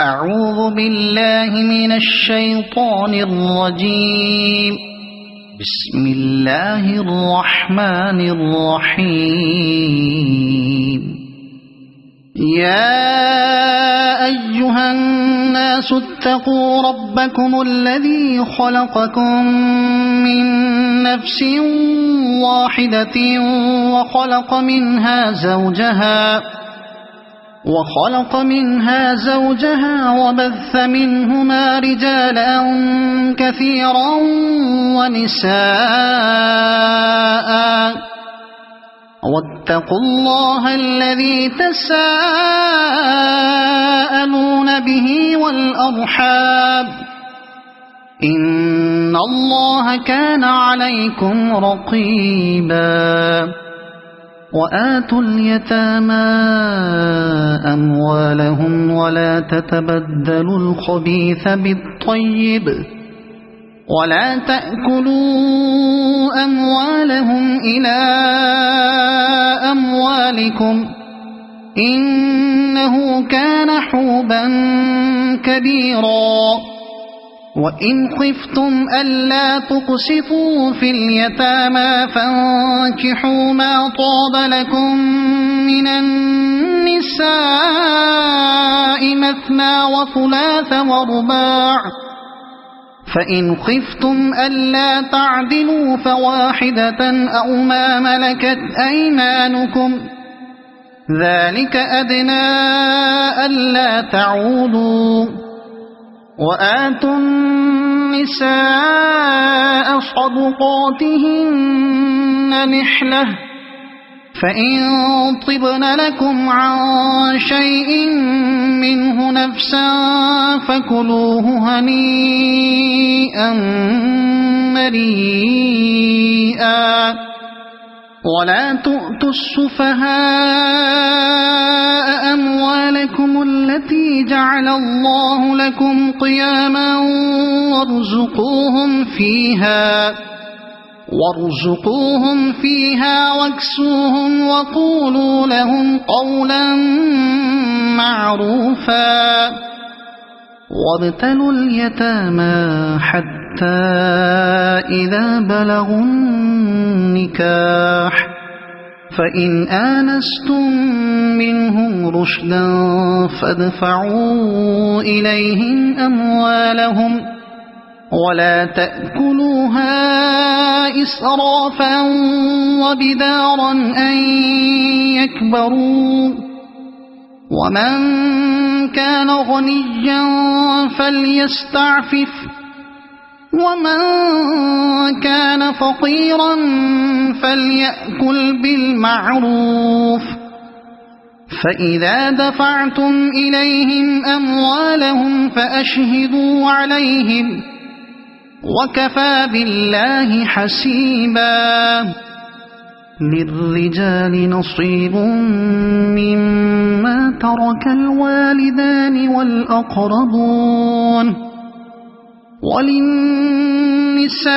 أعوذ بالله من الشيطان الرجيم. بسم الله الرحمن الرحيم. يا أيها الناس اتقوا ربكم الذي خلقكم من نفس واحدة وخلق منها زوجها وبث منهما رجالا كثيرا ونساء واتقوا الله الذي تساءلون به والأرحام إن الله كان عليكم رقيبا. وآتوا اليتامى أموالهم ولا تتبدلوا الخبيث بالطيب ولا تأكلوا أموالهم إلى أموالكم إنه كان حوبا كبيرا. وإن خفتم ألا تقسطوا في اليتامى فانكحوا ما طاب لكم من النساء مثنى وثلاث ورباع فإن خفتم ألا تعدلوا فواحدة أو ما ملكت أيمانكم ذلك أدنى ألا تعولوا. وآتوا النساء صدقاتهن نحلة فإن طبن لكم عن شيء منه نفسا فكلوه هنيئا مريئا. ولا تؤتوا السفهاء أموالكم التي جعل الله لكم قياما وارزقوهم فيها واكسوهم وقولوا لهم قولا معروفا. وابتلوا اليتامى حتى إذا بلغوا النكاح فإن آنستم منهم رشدا فادفعوا إليهم أموالهم ولا تأكلوها إسرافا وبدارا أن يكبروا. ومن كان غنيا فليستعفف ومن كان فقيرا فليأكل بالمعروف. فإذا دفعتم إليهم أموالهم فأشهدوا عليهم وكفى بالله حسيبا. للرجال نصيب مما ترك الوالدان والأقربون وللنساء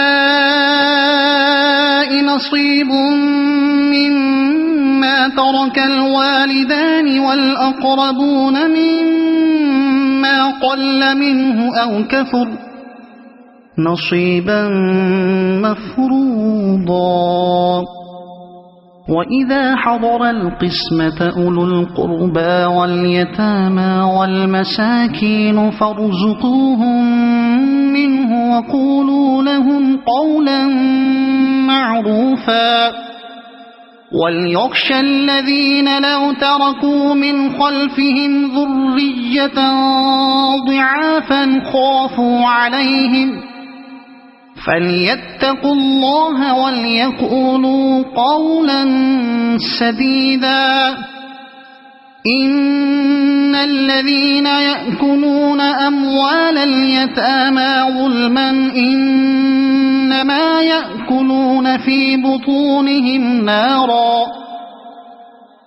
نصيب مما ترك الوالدان والأقربون مما قل منه أو كثر نصيبا مفروضا. وإذا حضر القسمة أولو القربى واليتامى والمساكين فارزقوهم منه وقولوا لهم قولا معروفا. وليخشى الذين لو تركوا من خلفهم ذرية ضعافا خافوا عليهم فليتقوا الله وليقولوا قولا سديدا. إن الذين يأكلون أموال اليتامى ظلما إنما يأكلون في بطونهم نارا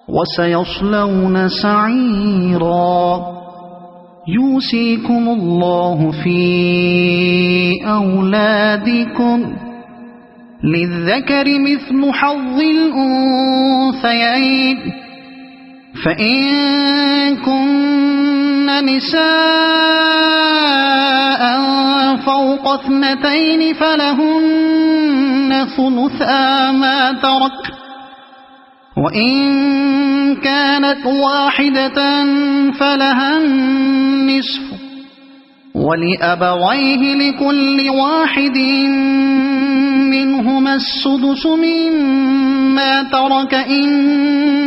وسيصلون سعيرا. يوصيكم الله في أولادكم للذكر مثل حظ الأنثيين فإن كن نساء فوق 2 فلهن ثلثا ما ترك، وإن كانت واحدة فلها النصف، ولأبويه لكل واحد منهما السدس مما ترك إن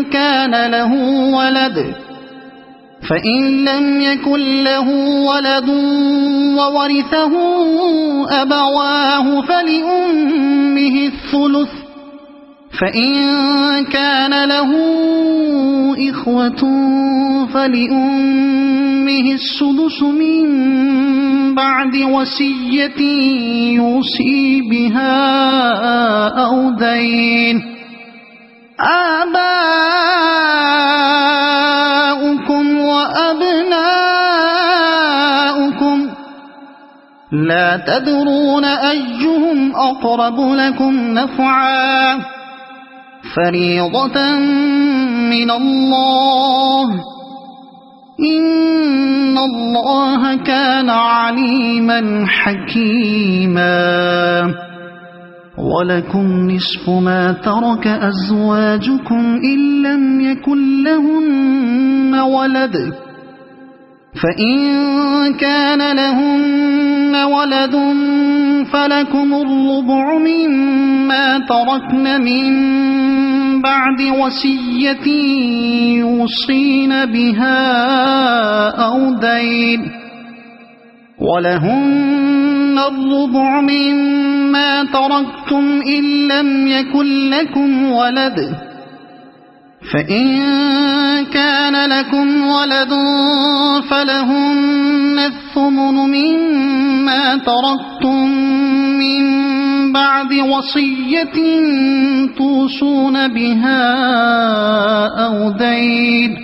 كان له ولد، فإن لم يكن له ولد وورثه أبواه فلأمه الثلث، فإن كان له إخوة فلأمه السدس من بعد وصية يوصي بها أو دين. آباؤكم وأبناؤكم لا تدرون أيهم أقرب لكم نفعا، فريضة من الله، إن الله كان عليما حكيما. ولكم نصف ما ترك أزواجكم إن لم يكن لهن ولد، فإن كان لهن ولد فلكم الربع مما تركن من بعد وصية يوصين بها أو دين، ولهن الربع مما تركتم إن لم يكن لكم ولد، فإن كان لكم ولد فلهن الثمن مما تركتم من بعد وصية توصون بها أو دين.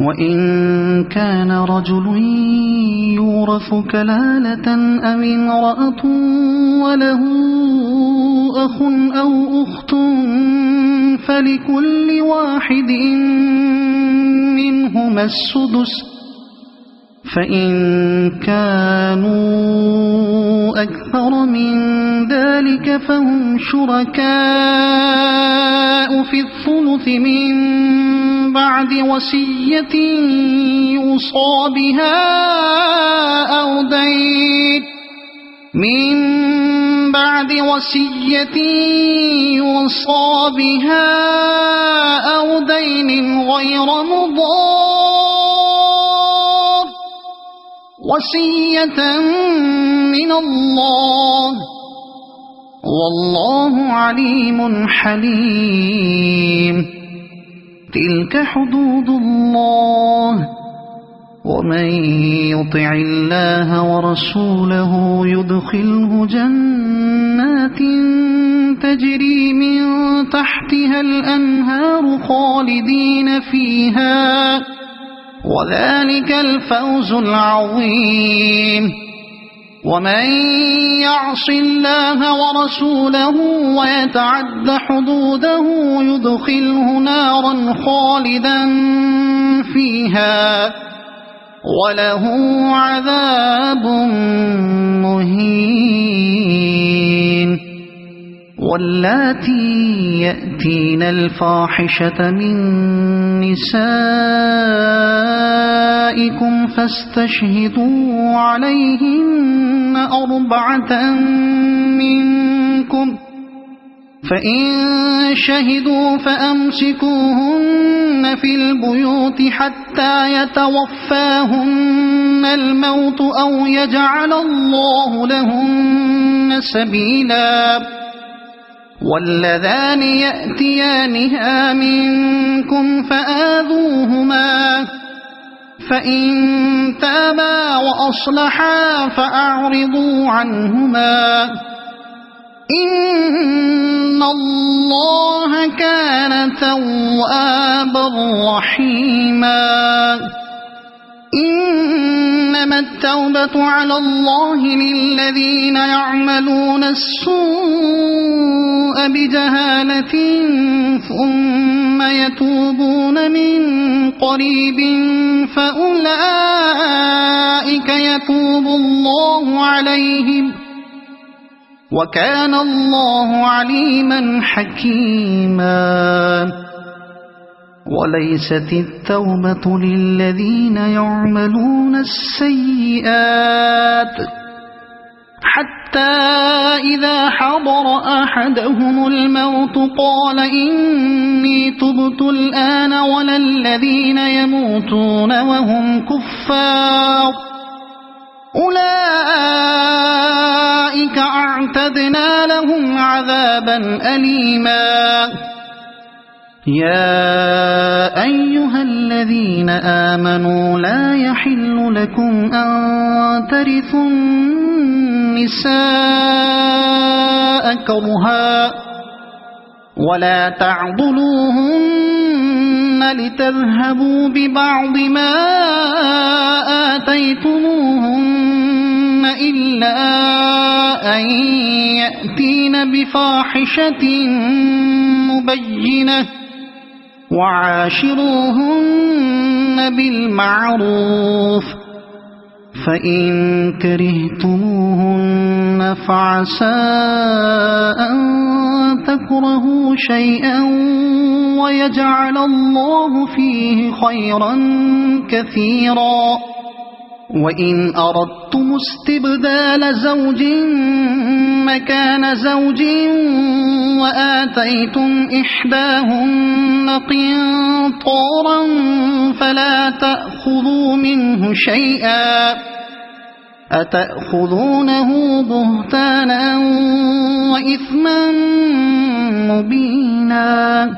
وإن كان رجل يورث كلالة أو امرأة وله أخ أو أخت فلكل واحد منهما السدس، فإن كانوا أكثر من ذلك فهم شركاء في الثلث من بعد وصية يوصى بها أو دين، من بعد وصية يوصى بها أو دين غير مضار، وصية من الله، والله عليم حليم. تلك حدود الله، ومن يطع الله ورسوله يدخله جنات تجري من تحتها الأنهار خالدين فيها، وذلك الفوز العظيم. ومن يعص الله ورسوله ويتعد حدوده يدخله نارا خالدا فيها وله عذاب مهين. واللاتي يأتين الفاحشة من نسائكم فاستشهدوا عليهن 4 منكم، فإن شهدوا فأمسكوهن في البيوت حتى يتوفاهن الموت أو يجعل الله لهن سبيلا. واللذان يأتيانها منكم فآذوهما، فإن تابا وأصلحا فأعرضوا عنهما، إن الله كان توابا رحيما. إنما التوبة على الله للذين يعملون السوء بجهالة ثم ثم يتوبون من قريب فأولئك يتوب الله عليهم وكان الله عليما حكيما وليست التوبة للذين يعملون السيئات حتى إذا حضر أحدهم الموت قال إني تبت الآن ولا الذين يموتون وهم كفار أولئك أعتدنا لهم عذابا أليما يا أيها الذين آمنوا لا يحل لكم أن ترثوا النساء كرها ولا تعضلوهن لتذهبوا ببعض ما آتيتموهن إلا أن يأتين بفاحشة مبينة وعاشروهن بالمعروف فإن كرهتموهن فعسى أن تكرهوا شيئا ويجعل الله فيه خيرا كثيرا وإن أردتم استبدال زوج مكان زوج وآتيتم إحداهن قنطارا فلا تأخذوا منه شيئا أتأخذونه بهتانا وإثما مبينا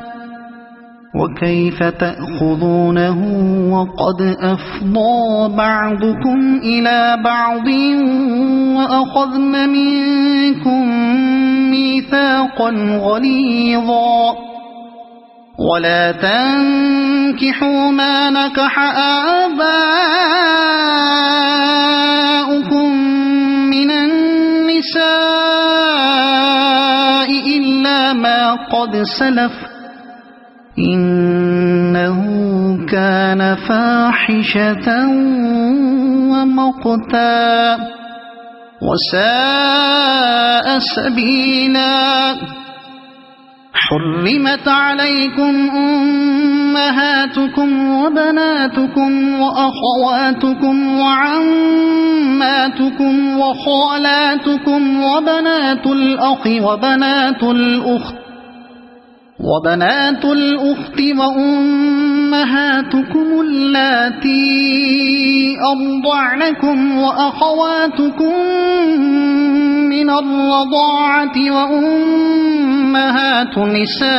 وكيف تأخذونه وقد أفضى بعضكم إلى بعض وأخذن منكم ميثاقا غليظا ولا تنكحوا ما نكح آباؤكم من النساء إلا ما قد سلف إنه كان فاحشة ومقتا وساء سبيلا حرمت عليكم أمهاتكم وبناتكم وأخواتكم وعماتكم وخالاتكم وبنات الأخ وبنات الأخت وأمهاتكم اللاتي أرضعنكم وأخواتكم من الرضاعة وأمهات نسائكم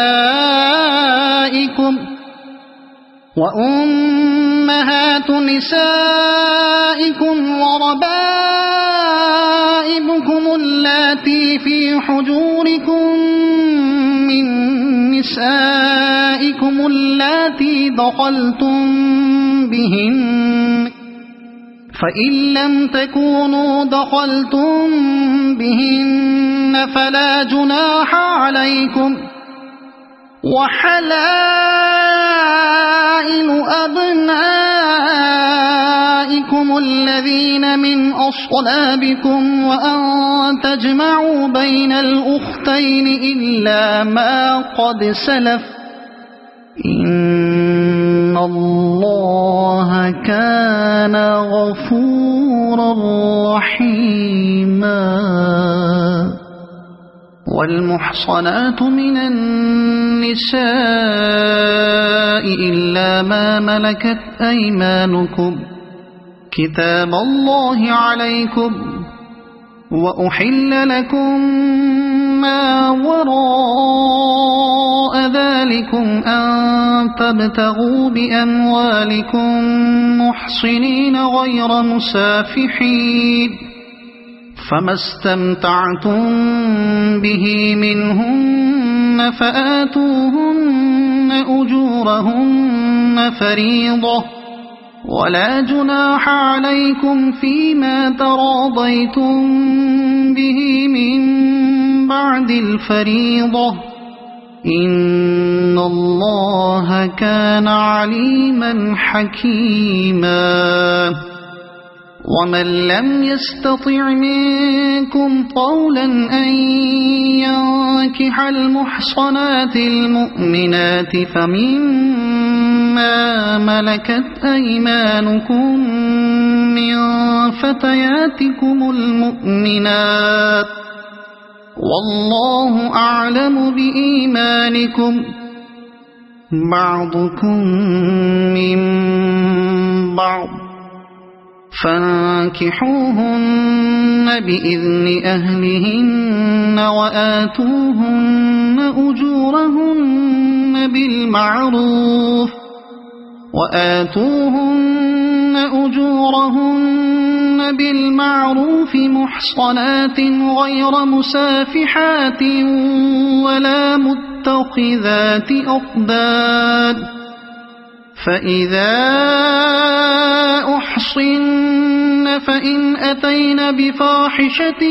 وربائبكم اللاتي في حجوركم من نسائكم اللاتي دخلتم بهن فإن لم تكونوا دخلتم بهن فلا جناح عليكم وحلائل أبنائكم الذين من أصلابكم وأن تجمعوا بين الأختين إلا ما قد سلف إن الله كان غفورا رحيما والمحصنات من النساء إلا ما ملكت أيمانكم كتاب الله عليكم وأحل لكم ما وراء ذلكم أن تبتغوا بأموالكم محصنين غير مسافحين فما استمتعتم به منهن فآتوهن أجورهن فريضة ولا جناح عليكم فيما تراضيتم به من بعد الفريضة إن الله كان عليما حكيما ومن لم يستطع منكم طولا أن ينكح المحصنات المؤمنات فمما ملكت أيمانكم من فتياتكم المؤمنات والله أعلم بإيمانكم بعضكم من بعض فانكحوهن بإذن أهلهن وآتوهن أجورهن بالمعروف محصنات غير مسافحات ولا متخذات أخدان فإذا أحصن فإن أتين بفاحشة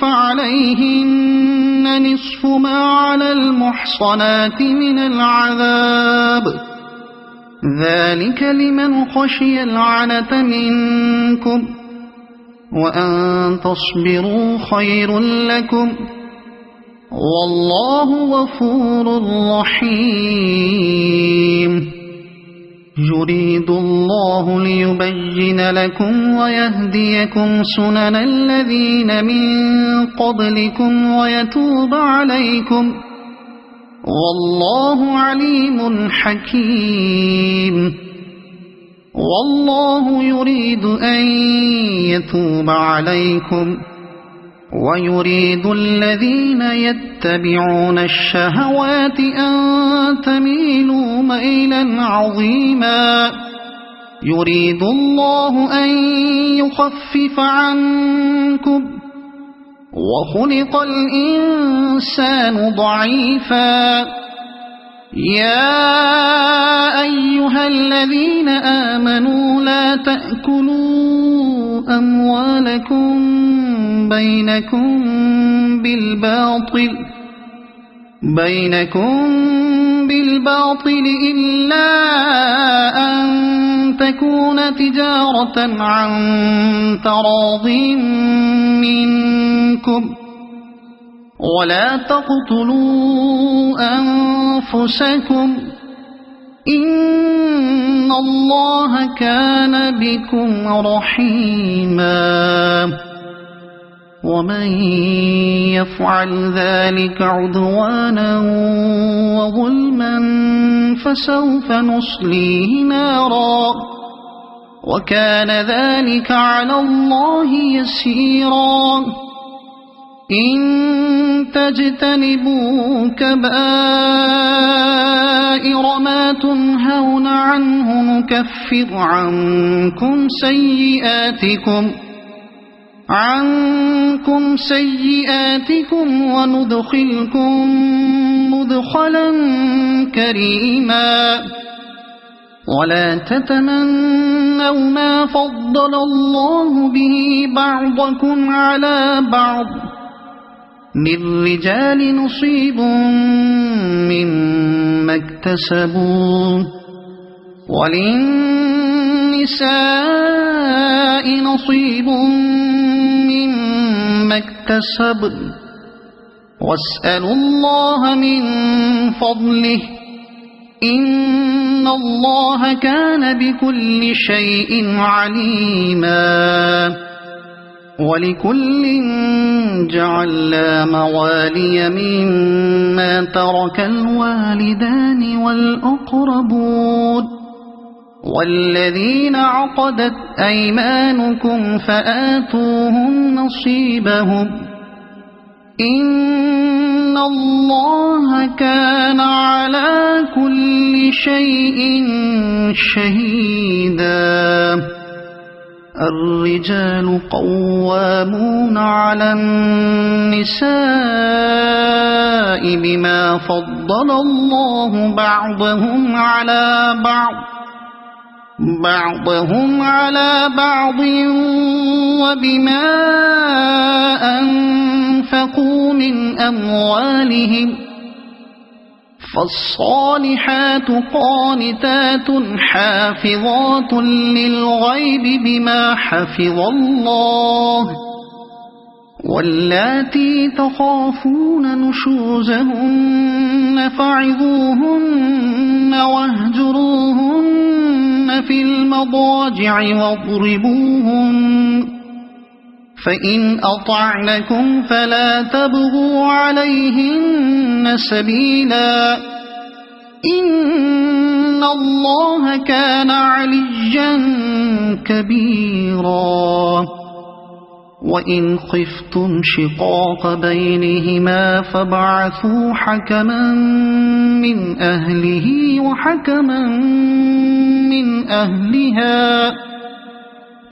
فعليهن نصف ما على المحصنات من العذاب ذلك لمن خشي العنة منكم وأن تصبروا خير لكم والله غفور رحيم يريد الله ليبين لكم ويهديكم سنن الذين من قبلكم ويتوب عليكم والله عليم حكيم والله يريد أن يتوب عليكم ويريد الذين يتبعون الشهوات أن تميلوا ميلا عظيما يريد الله أن يخفف عنكم وخلق الإنسان ضعيفا يا أيها الذين آمنوا لا تأكلوا أموالكم بينكم بالباطل إلا أن تكون تجارة عن تراض منكم ولا تقتلوا أنفسكم إن الله كان بكم رحيما ومن يفعل ذلك عدوانا وظلما فسوف نصليه نارا وكان ذلك على الله يسيرا إن تجتنبوا كبائر ما تنهون عنه نكفر عنكم سيئاتكم وندخلكم مدخلا كريما ولا تتمنوا ما فضل الله به بعضكم على بعض للرجال نصيب مما اكتسبوا وللنساء نصيب مما اكتسبن واسألوا الله من فضله إن الله كان بكل شيء عليما ولكل جعلنا موالي مما ترك الوالدان والأقربون والذين عقدت أيمانكم فآتوهم نصيبهم إن الله كان على كل شيء شهيدا الرجال قوامون على النساء بما فضل الله بعضهم على بعض وبما أنفقوا من أموالهم فالصالحات قانتات حافظات للغيب بما حفظ الله واللاتي تخافون نشوزهن فعظوهن واهجروهن في المضاجع واضربوهن فإن أطعنكم فلا تبغوا عليهن سبيلا إن الله كان عليا كبيرا وإن خفتم شقاق بينهما فابعثوا حكما من أهله وحكما من أهلها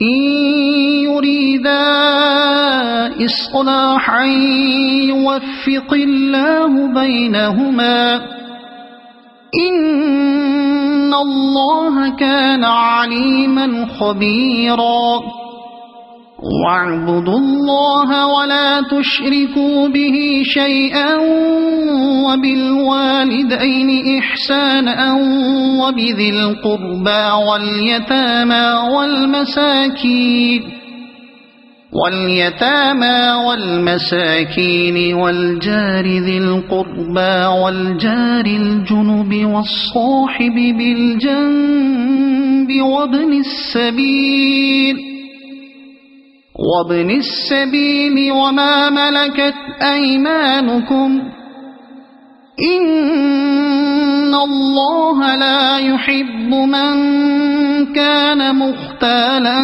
إن يريدا إصلاحا يوفق الله بينهما إن الله كان عليما خبيرا واعبدوا الله ولا تشركوا به شيئا وبالوالدين إحسانا وبذي القربى واليتامى والمساكين والجار ذي القربى والجار الجنب والصاحب بالجنب وابن السبيل وما ملكت أيمانكم إن الله لا يحب من كان مختالا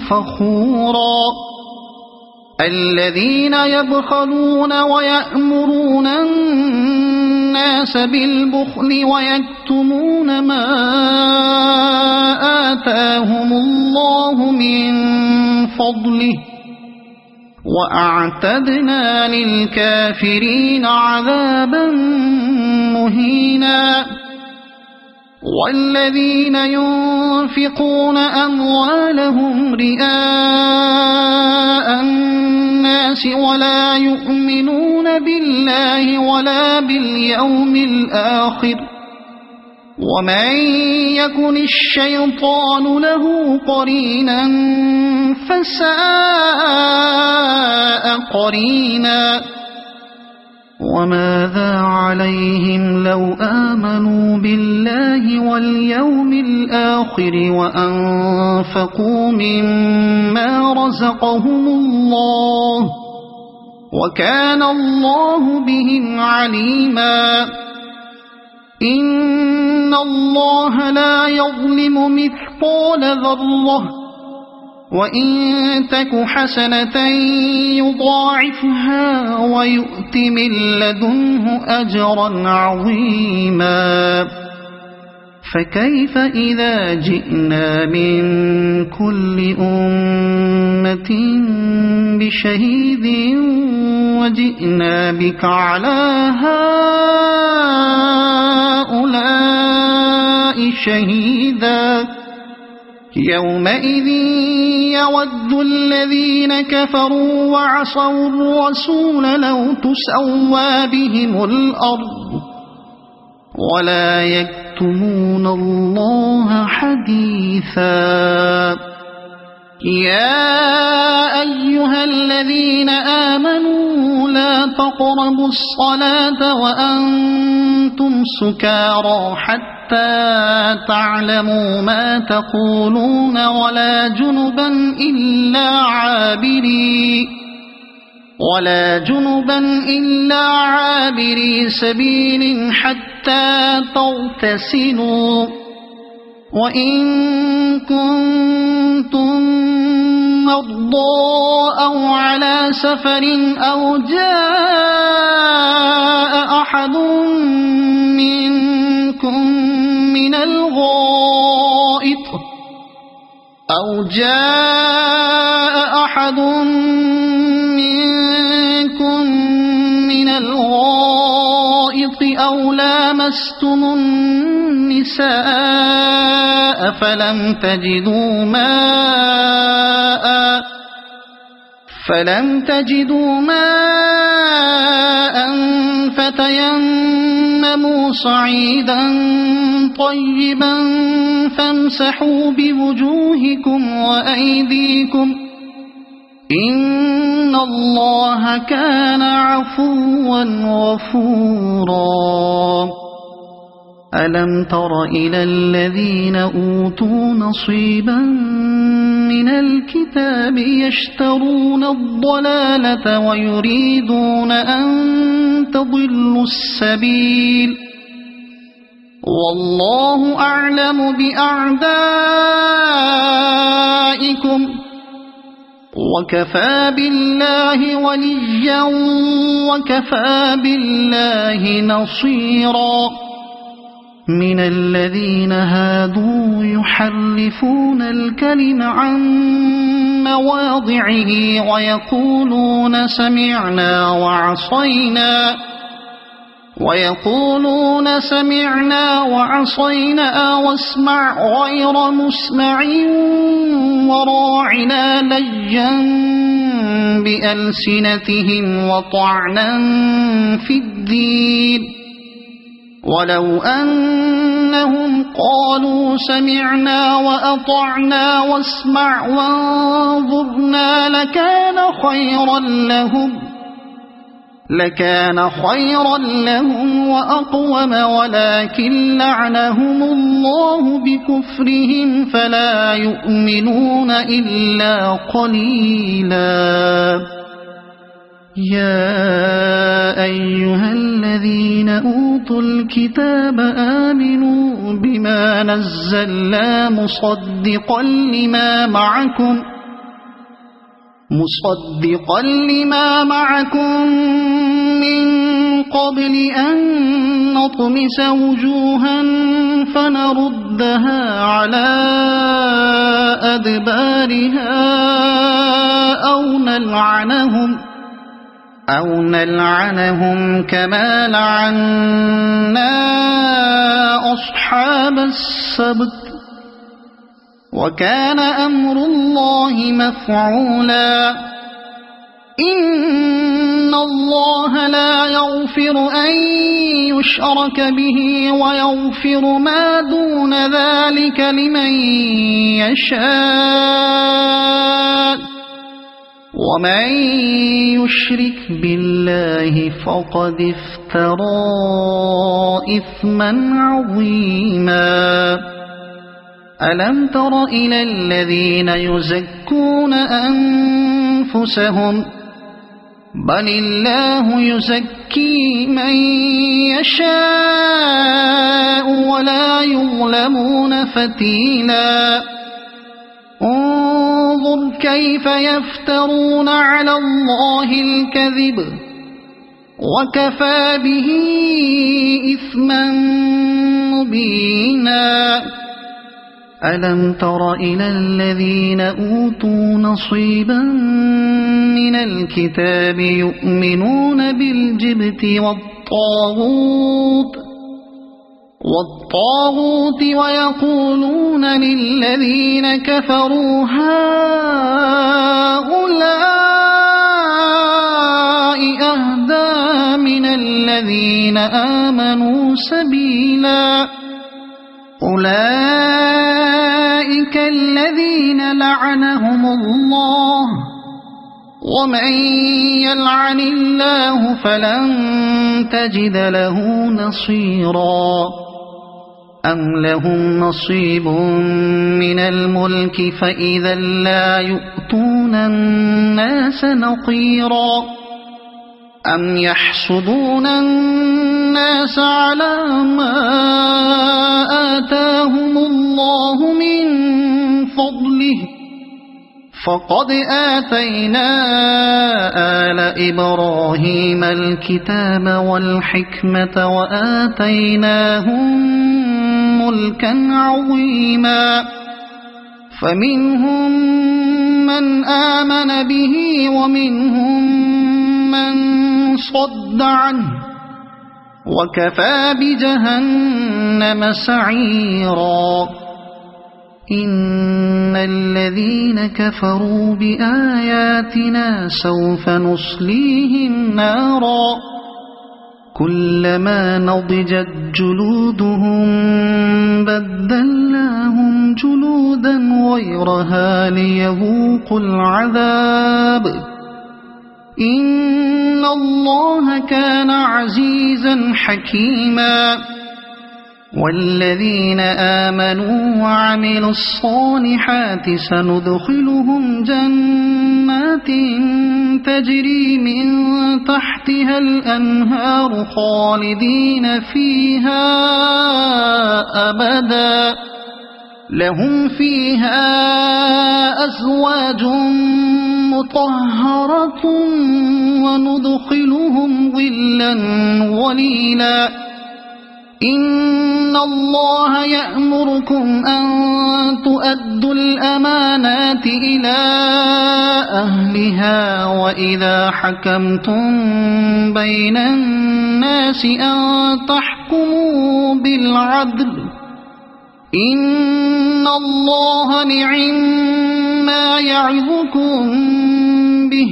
فخورا الذين يبخلون ويأمرون الناس بالبخل ويكتمون ما آتاهم الله من فضله وأعتدنا للكافرين عذابا مهينا والذين ينفقون أموالهم رئاء الناس ولا يؤمنون بالله ولا باليوم الآخر ومن يكن الشيطان له قرينا فساء قرينا وماذا عليهم لو آمنوا بالله واليوم الآخر وأنفقوا مما رزقهم الله وكان الله بهم عليما إن الله لا يظلم مثقال ذرة وإن تك حسنة يضاعفها ويؤت من لدنه أجرا عظيما فكيف إذا جئنا من كل أمة بشهيد وجئنا بك على هؤلاء شهيدا يومئذ يود الذين كفروا وعصوا الرسول لو تسوى بهم الأرض ولا يكتمون الله حديثا يا أيها الذين آمنوا لا تقربوا الصلاة وأنتم سكارى حتى تعلموا ما تقولون ولا جنبا إلا عابري سبيل حتى تغتسلوا وإن كنتم مرضى أو على سفر أو جاء أحد منكم من الغائط أو لامستم النساء فلم تجدوا ماء فتيمموا تنالوا صعيدا طيبا فامسحوا بوجوهكم وأيديكم إن الله كان عفوا غفورا ألم تر إلى الذين أوتوا نصيبا من الكتاب يشترون الضلالة ويريدون أن تضلوا السبيل والله أعلم بأعدائكم وكفى بالله وليا وكفى بالله نصيرا من الذين هادوا يحرفون الكلم عن مواضعه ويقولون سمعنا وعصينا واسمع غير مسمع وراعنا ليا بألسنتهم وطعنا في الدين ولو أنهم قالوا سمعنا وأطعنا واسمع وانظرنا لكان خيرا لهم وأقوم ولكن لعنهم الله بكفرهم فلا يؤمنون إلا قليلا يا أيها الذين أوتوا الكتاب آمنوا بما نزلنا مصدقا لما معكم من قبل أن نطمس وجوها فنردها على أدبارها أو نلعنهم كما لعنا أصحاب السبت وكان أمر الله مفعولا إن الله لا يغفر أن يشرك به ويغفر ما دون ذلك لمن يشاء ومن يشرك بالله فقد افترى إثما عظيما ألم تر إلى الذين يزكون أنفسهم بل الله يزكي من يشاء ولا يظلمون فتيلا انظر كيف يفترون على الله الكذب وكفى به إثما مبينا ألم تر إلى الذين أوتوا نصيبا من الكتاب يؤمنون بالجبت والطاغوت ويقولون للذين كفروا هؤلاء أهدى من الذين آمنوا سبيلا أولئك الذين لعنهم الله ومن يلعن الله فلن تجد له نصيرا أم لهم نصيب من الملك فإذا لا يؤتون الناس نقيرا أم يحسدون الناس على ما آتاهم الله من فضله فقد آتينا آل إبراهيم الكتاب والحكمة وآتيناهم ملكا عظيما فمنهم من آمن به ومنهم من صد عنه وكفى بجهنم سعيرا إن الذين كفروا بآياتنا سوف نصليهم نارا كلما نضجت جلودهم بدلناهم جلودا غيرها ليذوقوا العذاب إن الله كان عزيزا حكيما والذين آمنوا وعملوا الصالحات سندخلهم جنات تجري من تحتها الأنهار خالدين فيها أبدا لهم فيها أزواج مطهرة وندخلهم ظلا ظليلا إن الله يأمركم أن تؤدوا الأمانات إلى أهلها وإذا حكمتم بين الناس أن تحكموا بالعدل إن الله نعما يعظكم به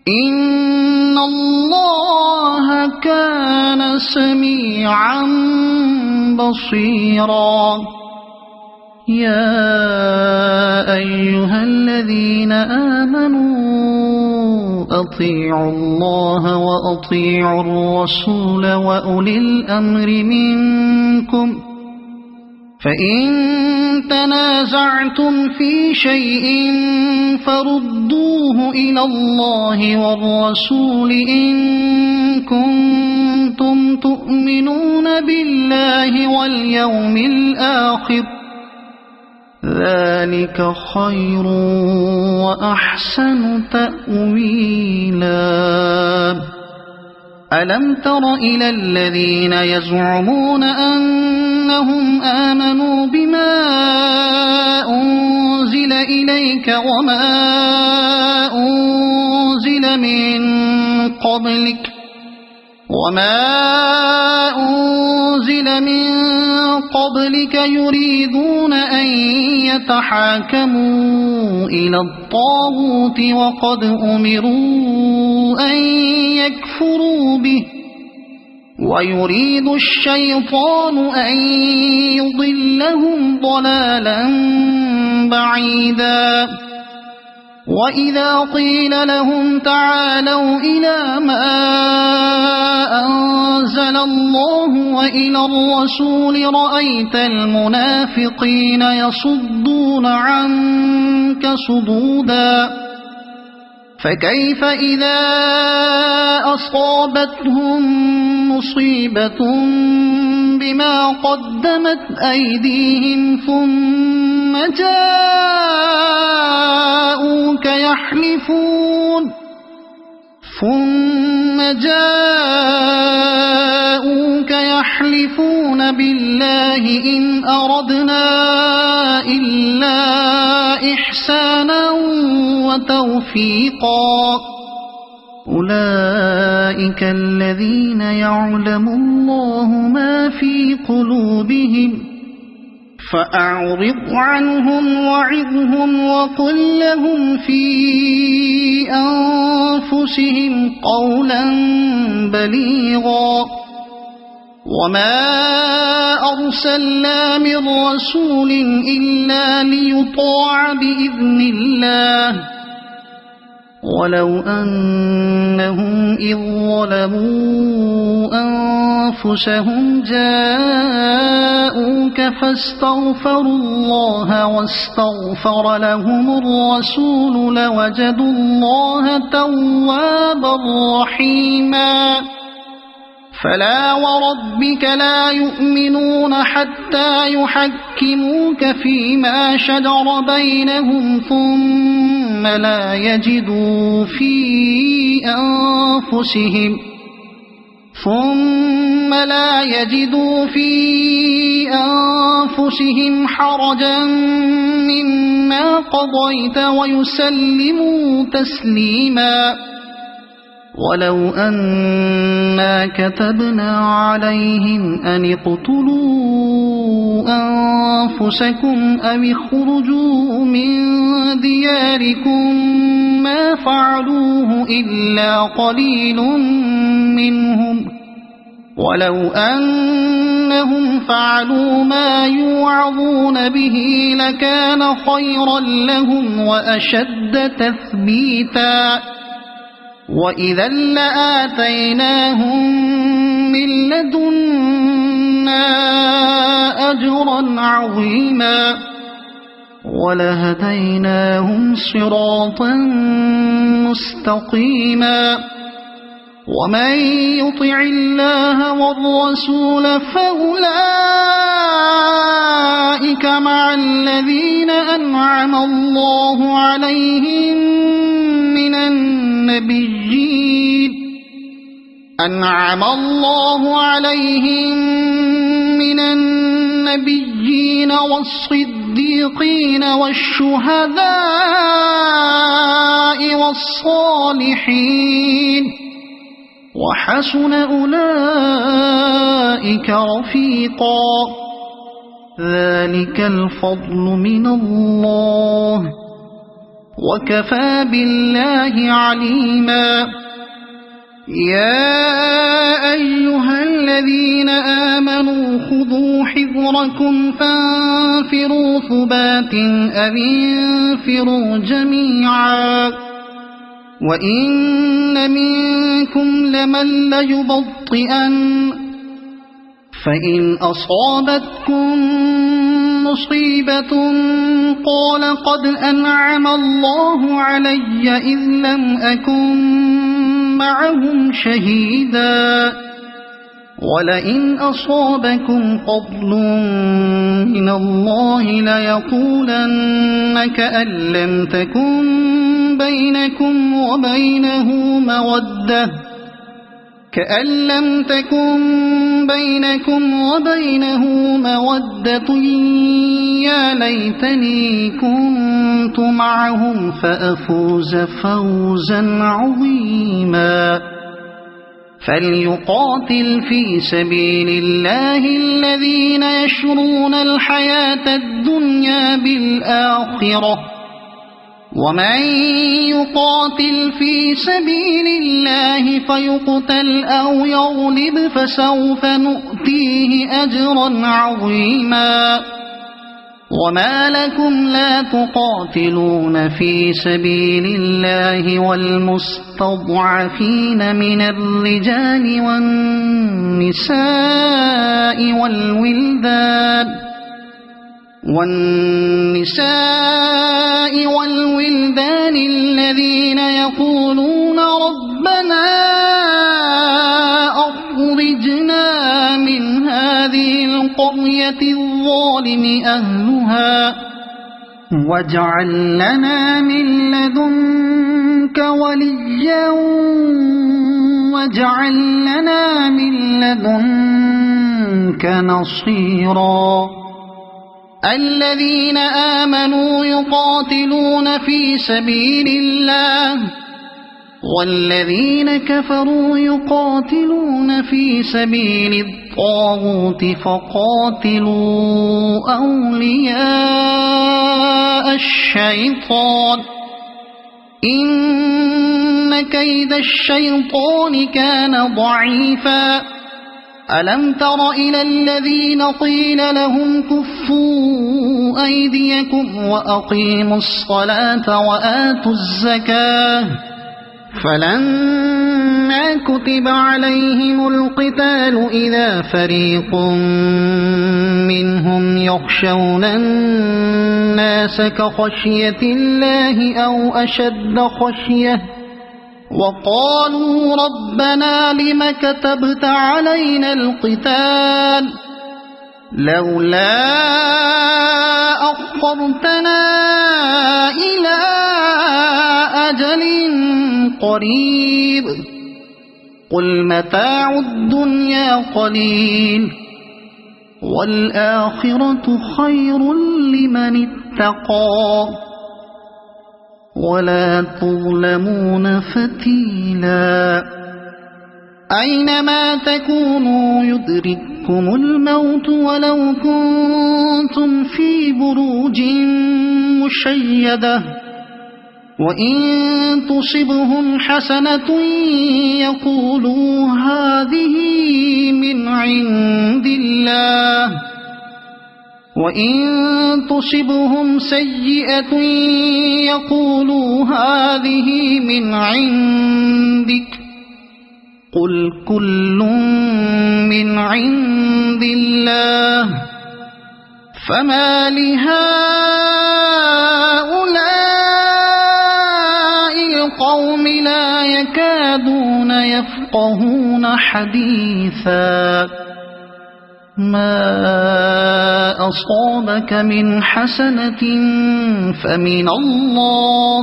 إن الله كان سميعا بصيرا يا أيها الذين آمنوا أطيعوا الله وأطيعوا الرسول وأولي الأمر منكم فإن تنازعتم في شيء فردوه إلى الله والرسول إن كنتم تؤمنون بالله واليوم الآخر ذلك خير وأحسن تأويلا ألم تر إلى الذين يزعمون أنهم آمنوا بما أنزل إليك وما أنزل من قبلك يريدون أن يتحاكموا إلى الطاغوت وقد أمروا أن يكفروا به ويريد الشيطان أن يضلهم ضلالا بعيدا وإذا قيل لهم تعالوا إلى ما أنزل الله وإلى الرسول رأيت المنافقين يصدون عنك صدودا فكيف إذا أصابتهم مصيبة بما قدمت أيديهم ثم جاءوك يحلفون بالله إن أردنا إلا إحسانا وتوفيقا أولئك الذين يعلم الله ما في قلوبهم فأعرض عنهم وعظهم وقل لهم في أنفسهم قولا بليغا وما أرسلنا من رسول إلا ليطاع بإذن الله ولو أنهم إذ ظلموا أنفسهم جاءوك فاستغفروا الله واستغفر لهم الرسول لوجدوا الله توابا رحيما فلا وربك لا يؤمنون حتى يحكموك فيما شجر بينهم ثم لا يجدوا في أنفسهم حرجا مما قضيت ويسلموا تسليما ولو أنا كتبنا عليهم أن اقتلوا أنفسكم أو اخرجوا من دياركم ما فعلوه إلا قليل منهم ولو أنهم فعلوا ما يوعظون به لكان خيرا لهم وأشد تثبيتا وإذا لآتيناهم من لدنا أجرا عظيما ولهديناهم صراطا مستقيما ومن يطع الله والرسول فأولئك مع الذين أنعم الله عليهم من النبيين والصديقين والشهداء والصالحين وحسن أولئك رفيقا ذلك الفضل من الله وكفى بالله عليما يا أيها الذين آمنوا خذوا حذركم فانفروا ثبات أو انفروا جميعا وإن منكم لمن ليبطئن فإن أصابتكم مصيبة قال قد أنعم الله علي إذ لم أكن معهم شهيدا ولئن أصابكم فضل من الله ليقولن كأن لم تكن بينكم وبينه مودة يا ليتني كنت معهم فأفوز فوزا عظيما فليقاتل في سبيل الله الذين يشرون الحياة الدنيا بالآخرة ومن يقاتل في سبيل الله فيقتل أو يغلب فسوف نؤتيه أجرا عظيما وما لكم لا تقاتلون في سبيل الله والمستضعفين من الرجال والنساء والولدان الذين يقولون ربنا أخرجنا من هذه القرية الظالم أهلها واجعل لنا من لدنك وليا واجعل لنا من لدنك نصيرا الذين آمنوا يقاتلون في سبيل الله والذين كفروا يقاتلون في سبيل الطاغوت فقاتلوا أولياء الشيطان إن كيد الشيطان كان ضعيفا ألم تر إلى الذين قيل لهم كفوا أيديكم وأقيموا الصلاة وآتوا الزكاة فلما كتب عليهم القتال إذا فريق منهم يخشون الناس كخشية الله أو أشد خشية وقالوا ربنا لم كتبت علينا القتال لولا أخرتنا إلى أجل قريب قل متاع الدنيا قليل والآخرة خير لمن اتقى ولا تظلمون فتيلا أينما تكونوا يدرككم الموت ولو كنتم في بروج مشيدة وإن تصبهم حسنة يقولوا هذه من عند الله، وإن تصبهم سيئة يقولوا هذه من عندك، قل كل من عند الله، فما لهؤلاء القوم لا يكادون يفقهون حديثا. ما أصابك من حسنة فمن الله،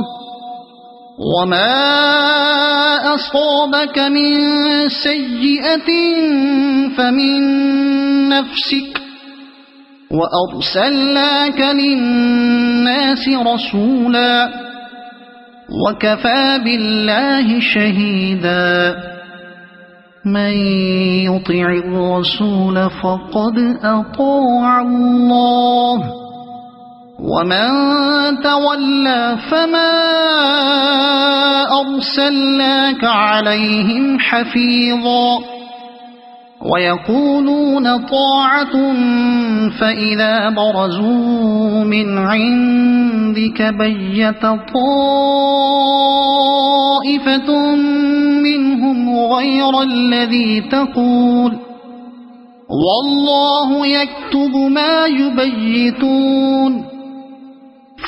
وما أصابك من سيئة فمن نفسك، وأرسلناك للناس رسولا، وكفى بالله شهيدا. من يطع الرسول فقد أطاع الله، ومن تولى فما أرسلناك عليهم حفيظا. ويقولون طاعة فإذا برزوا من عندك بيت طائفة منهم غير الذي تقول، والله يكتب ما يبيتون،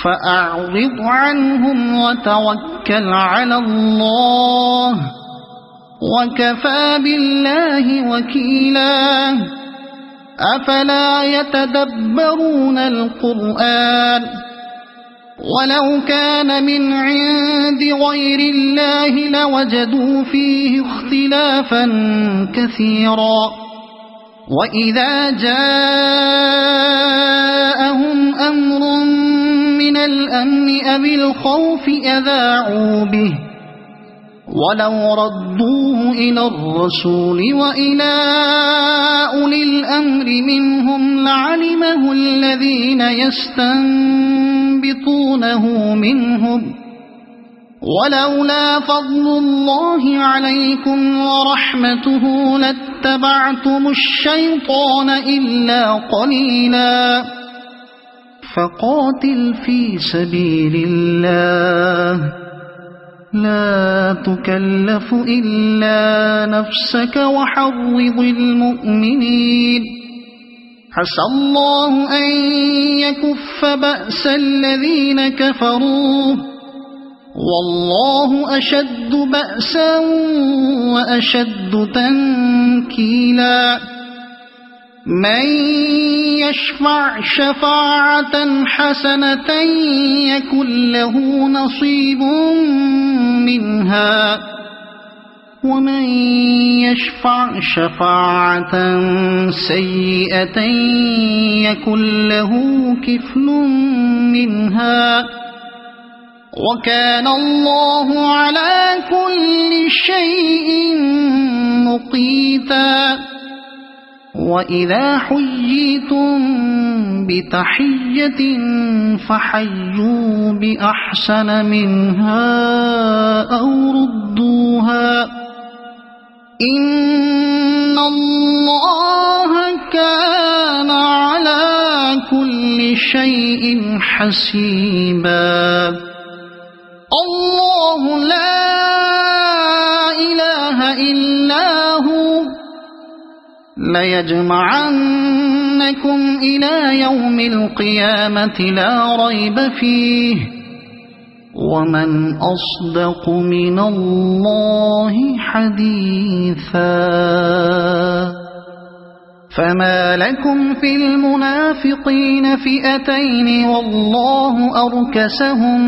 فأعرض عنهم وتوكل على الله، وكفى بالله وكيلا. أفلا يتدبرون القرآن؟ ولو كان من عند غير الله لوجدوا فيه اختلافا كثيرا. وإذا جاءهم أمر من الأمن أو الخوف أذاعوا به، ولو ردوه إلى الرسول وإلى أولي الأمر منهم لعلمه الذين يستنبطونه منهم، ولولا فضل الله عليكم ورحمته لاتبعتم الشيطان إلا قليلا. فقاتل في سبيل الله، لا تكلف إلا نفسك وحرض المؤمنين، عسى الله أن يكف بأس الذين كفروا، والله أشد بأسا وأشد تنكيلا. من يشفع شفاعة حسنة يكن له نصيب منها، ومن يشفع شفاعة سيئة يكن له كفل منها، وكان الله على كل شيء مقيتا. وإذا حييتم بتحية فحيوا بأحسن منها أو ردوها، إن الله كان على كل شيء حسيبا. الله لا إله إلا هو ليجمعنكم إلى يوم القيامة لا ريب فيه، ومن أصدق من الله حديثا. فما لكم في المنافقين فئتين والله أركسهم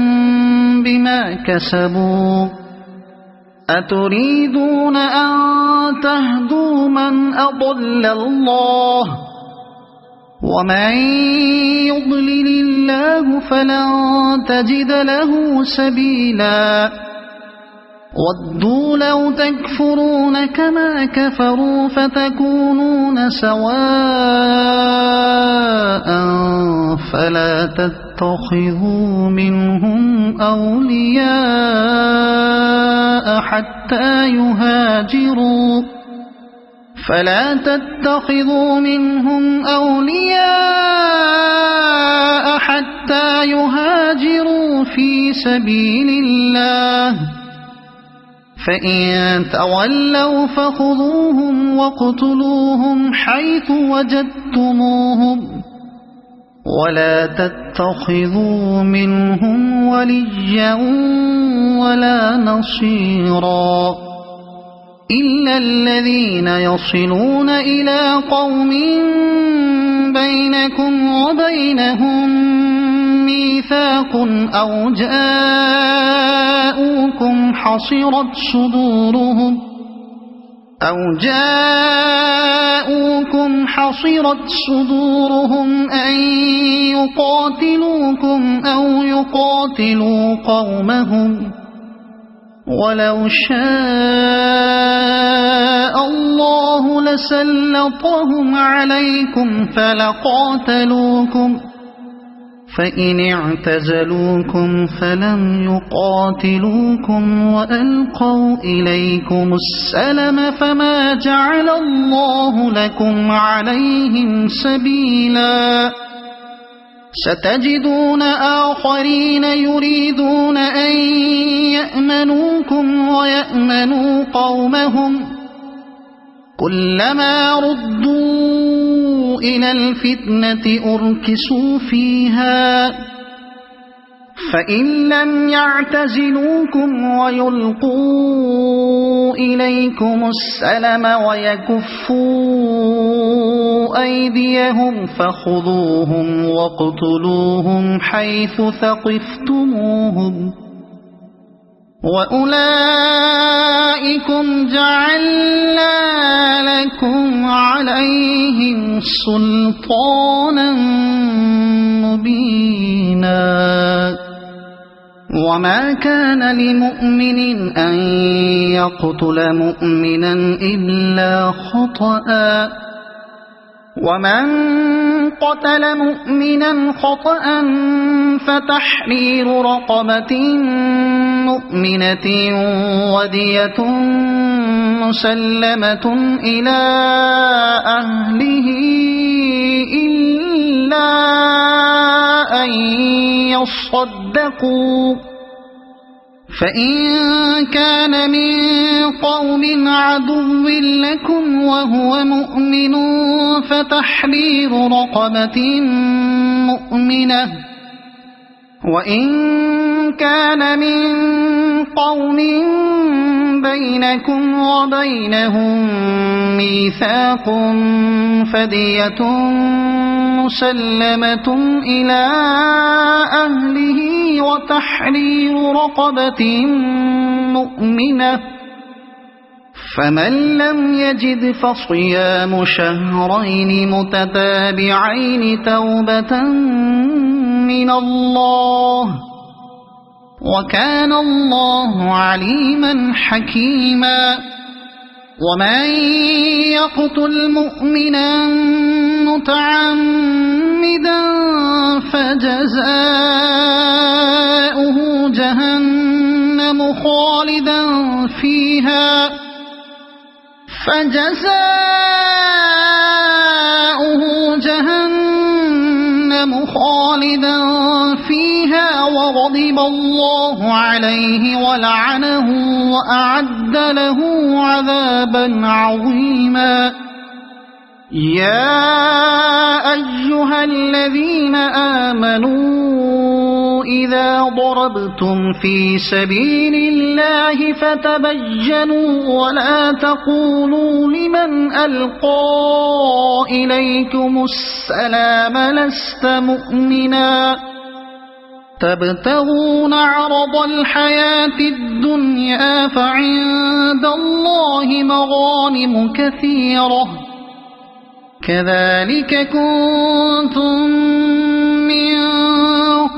بما كسبوا، أتريدون أن تهدوا من أضل الله، ومن يضلل الله فلن تجد له سبيلا. وَدُّوا لَوْ تَكْفُرُونَ كَمَا كَفَرُوا فَتَكُونُونَ سَوَاءً فَلَا تَتَّخِذُوا منهم أولياء حتى يهاجروا في سبيل الله، فإن تولوا فخذوهم واقتلوهم حيث وجدتموهم، ولا تتخذوا منهم وليا ولا نصيرا إلا الذين يصلون إلى قوم بينكم وبينهم ميثاق أو جاءوكم حصرت صدورهم أن يقاتلوكم أو يقاتلوا قومهم، ولو شاء الله لسلطهم عليكم فلقاتلوكم، فإن اعتزلوكم فلم يقاتلوكم وألقوا إليكم السلم فما جعل الله لكم عليهم سبيلا. ستجدون آخرين يريدون أن يأمنوكم ويأمنوا قومهم، كلما ردوا إلى الفتنة أركسوا فيها، فإن لم يعتزلوكم ويلقوا إليكم السلم ويكفوا أيديهم فخذوهم واقتلوهم حيث ثقفتموهم، وأولئكم جعلنا لكم عليهم سلطانا مبينا. وما كان لمؤمن أن يقتل مؤمنا إلا خطأ، ومن قتل مؤمنا خطأ فتحرير رقبة مؤمنة ودية مسلمة إلى أهله إلا أن يصدقوا، فإن كان من قوم عدو لكم وهو مؤمن فتحرير رقبة مؤمنة، وإن كان من قوم بينكم وبينهم ميثاق فدية مسلمة إلى أهله وتحرير رقبة مؤمنة، فمن لم يجد فصيام شهرين متتابعين توبة من الله، وكان الله عليما حكيما. ومن يقتل مؤمنا متعمدا فجزاؤه جهنم خالدا فيها وغضب الله عليه ولعنه وأعد له عذابا عظيما. يا أيها الذين آمنوا إذا ضربتم في سبيل الله فتبينوا ولا تقولوا لمن ألقى إليكم السلام لست مؤمنا تبتغون عرض الحياة الدنيا فعند الله مغانم كثيرة كذلك كنتم من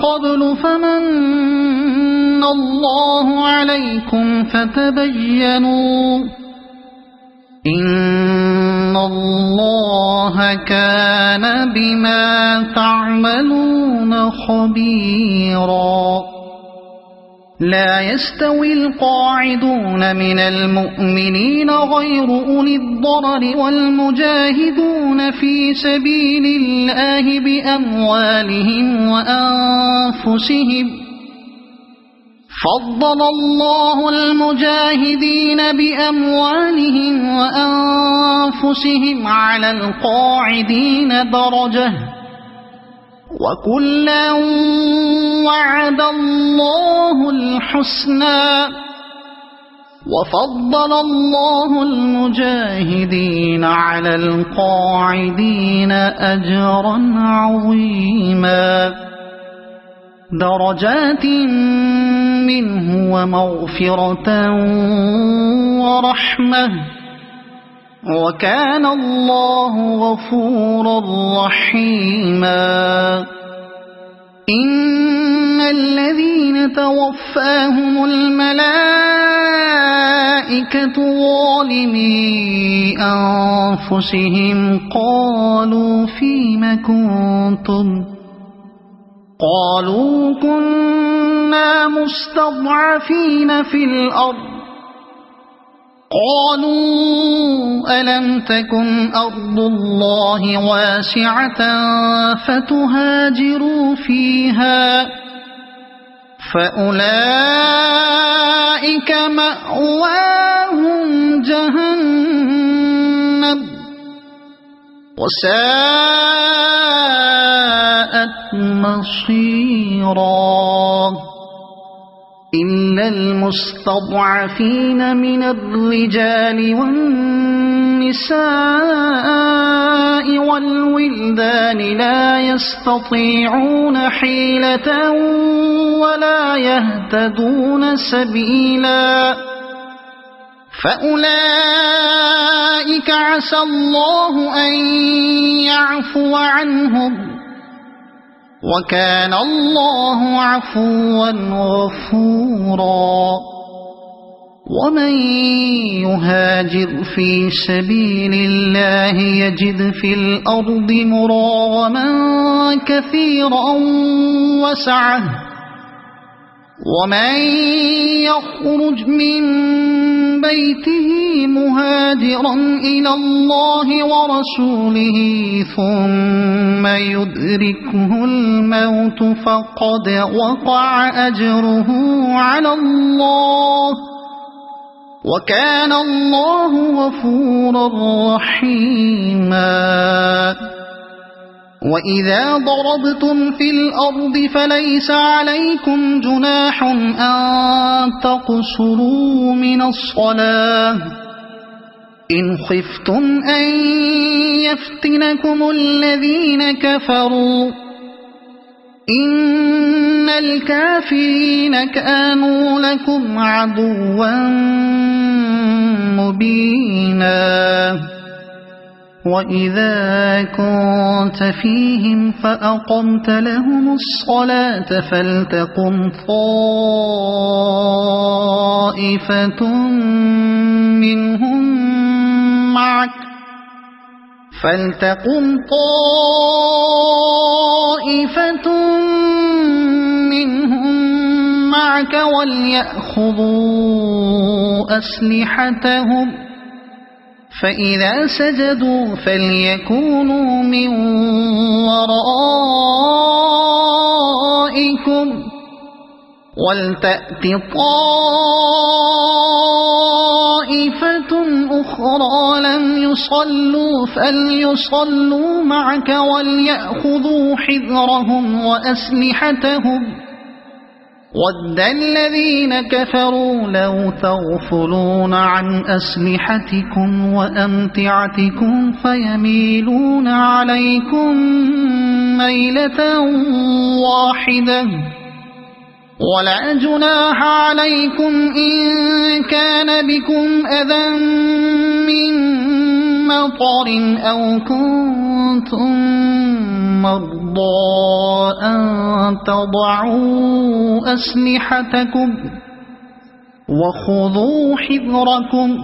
قبل فمن من الله عليكم فتبينوا إن الله كان بما تعملون خبيرا لا يستوي القاعدون من المؤمنين غير أولي الضرر والمجاهدون في سبيل الله بأموالهم وأنفسهم فضل الله المجاهدين بأموالهم وأنفسهم على القاعدين درجة وكلا وعد الله الحسنى وفضل الله المجاهدين على القاعدين أجرا عظيما درجات منه ومغفرة ورحمة وكان الله غفورا رحيما إن الذين توفاهم الملائكة ظالمي أنفسهم قالوا فيم كنتم قالوا كنا مستضعفين في الأرض قالوا ألم تكن أرض الله واسعة فتهاجروا فيها فأولئك مأواهم جهنم وساءت مصيرا إلا المستضعفين من الرجال والنساء والولدان لا يستطيعون حيلة ولا يهتدون سبيلا فأولئك عسى الله أن يعفو عنهم وكان الله عفوا غفورا ومن يهاجر في سبيل الله يجد في الأرض مراغما كثيرا وسعة ومن يخرج من بيته مهاجرا إلى الله ورسوله ثم يدركه الموت فقد وقع أجره على الله وكان الله غفورا رحيما وإذا ضربتم في الأرض فليس عليكم جناح أن تقصروا من الصلاة إن خفتم أن يفتنكم الذين كفروا إن الكافرين كانوا لكم عدوا مبينا وإذا كنت فيهم فأقمت لهم الصلاة فلتقم طائفة منهم معك وليأخذوا أسلحتهم فإذا سجدوا فليكونوا من ورائكم ولتأت طائفة أخرى لم يصلوا فليصلوا معك وليأخذوا حذرهم وأسلحتهم ود الذين كفروا لو تغفلون عن أسلحتكم وأمتعتكم فيميلون عليكم ميلة واحدة ولا جناح عليكم إن كان بكم أذى من مطر أو كنتم مرضى يرضى أن تضعوا أسلحتكم وخذوا حذركم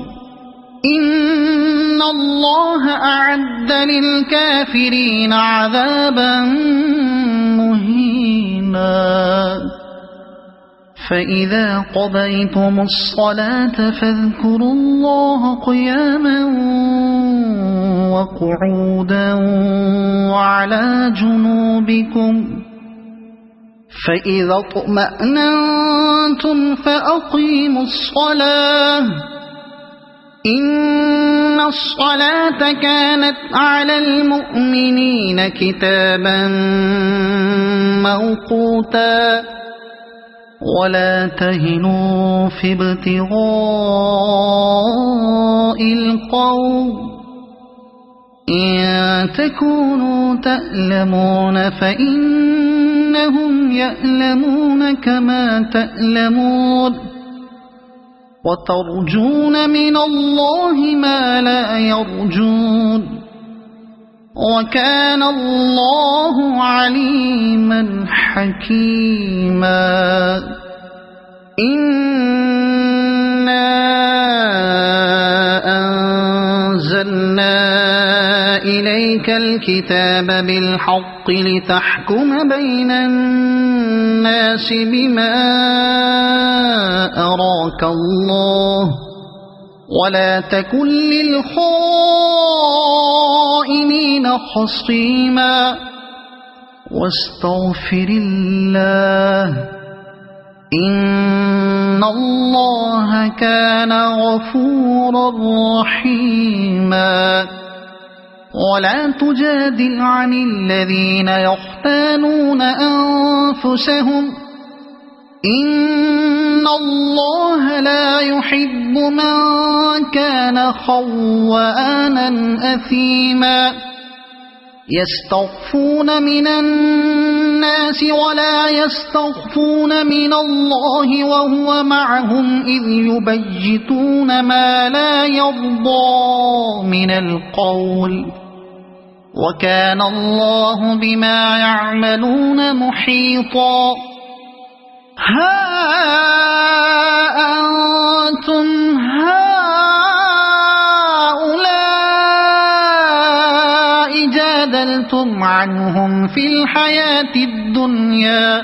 إن الله أعد للكافرين عذابا مهينا فإذا قضيتم الصلاة فاذكروا الله قياما وقعودا وعلى جنوبكم فإذا اطمأننتم فأقيموا الصلاة إن الصلاة كانت على المؤمنين كتابا موقوتا ولا تهنوا في ابتغاء القوم إن تكونوا تألمون فإنهم يألمون كما تألمون وترجون من الله ما لا يرجون وكان الله عليما حكيما إنا أنزلنا إليك الكتاب بالحق لتحكم بين الناس بما أراك الله ولا تكن للخائنين خصيما واستغفر الله إن الله كان غفورا رحيما ولا تجادل عن الذين يختانون أنفسهم إن الله لا يحب من كان خوانا أثيما يستخفون من الناس ولا يستخفون من الله وهو معهم إذ يبيتون ما لا يرضى من القول وكان الله بما يعملون محيطا ها أنتم هؤلاء جادلتم عنهم في الحياة الدنيا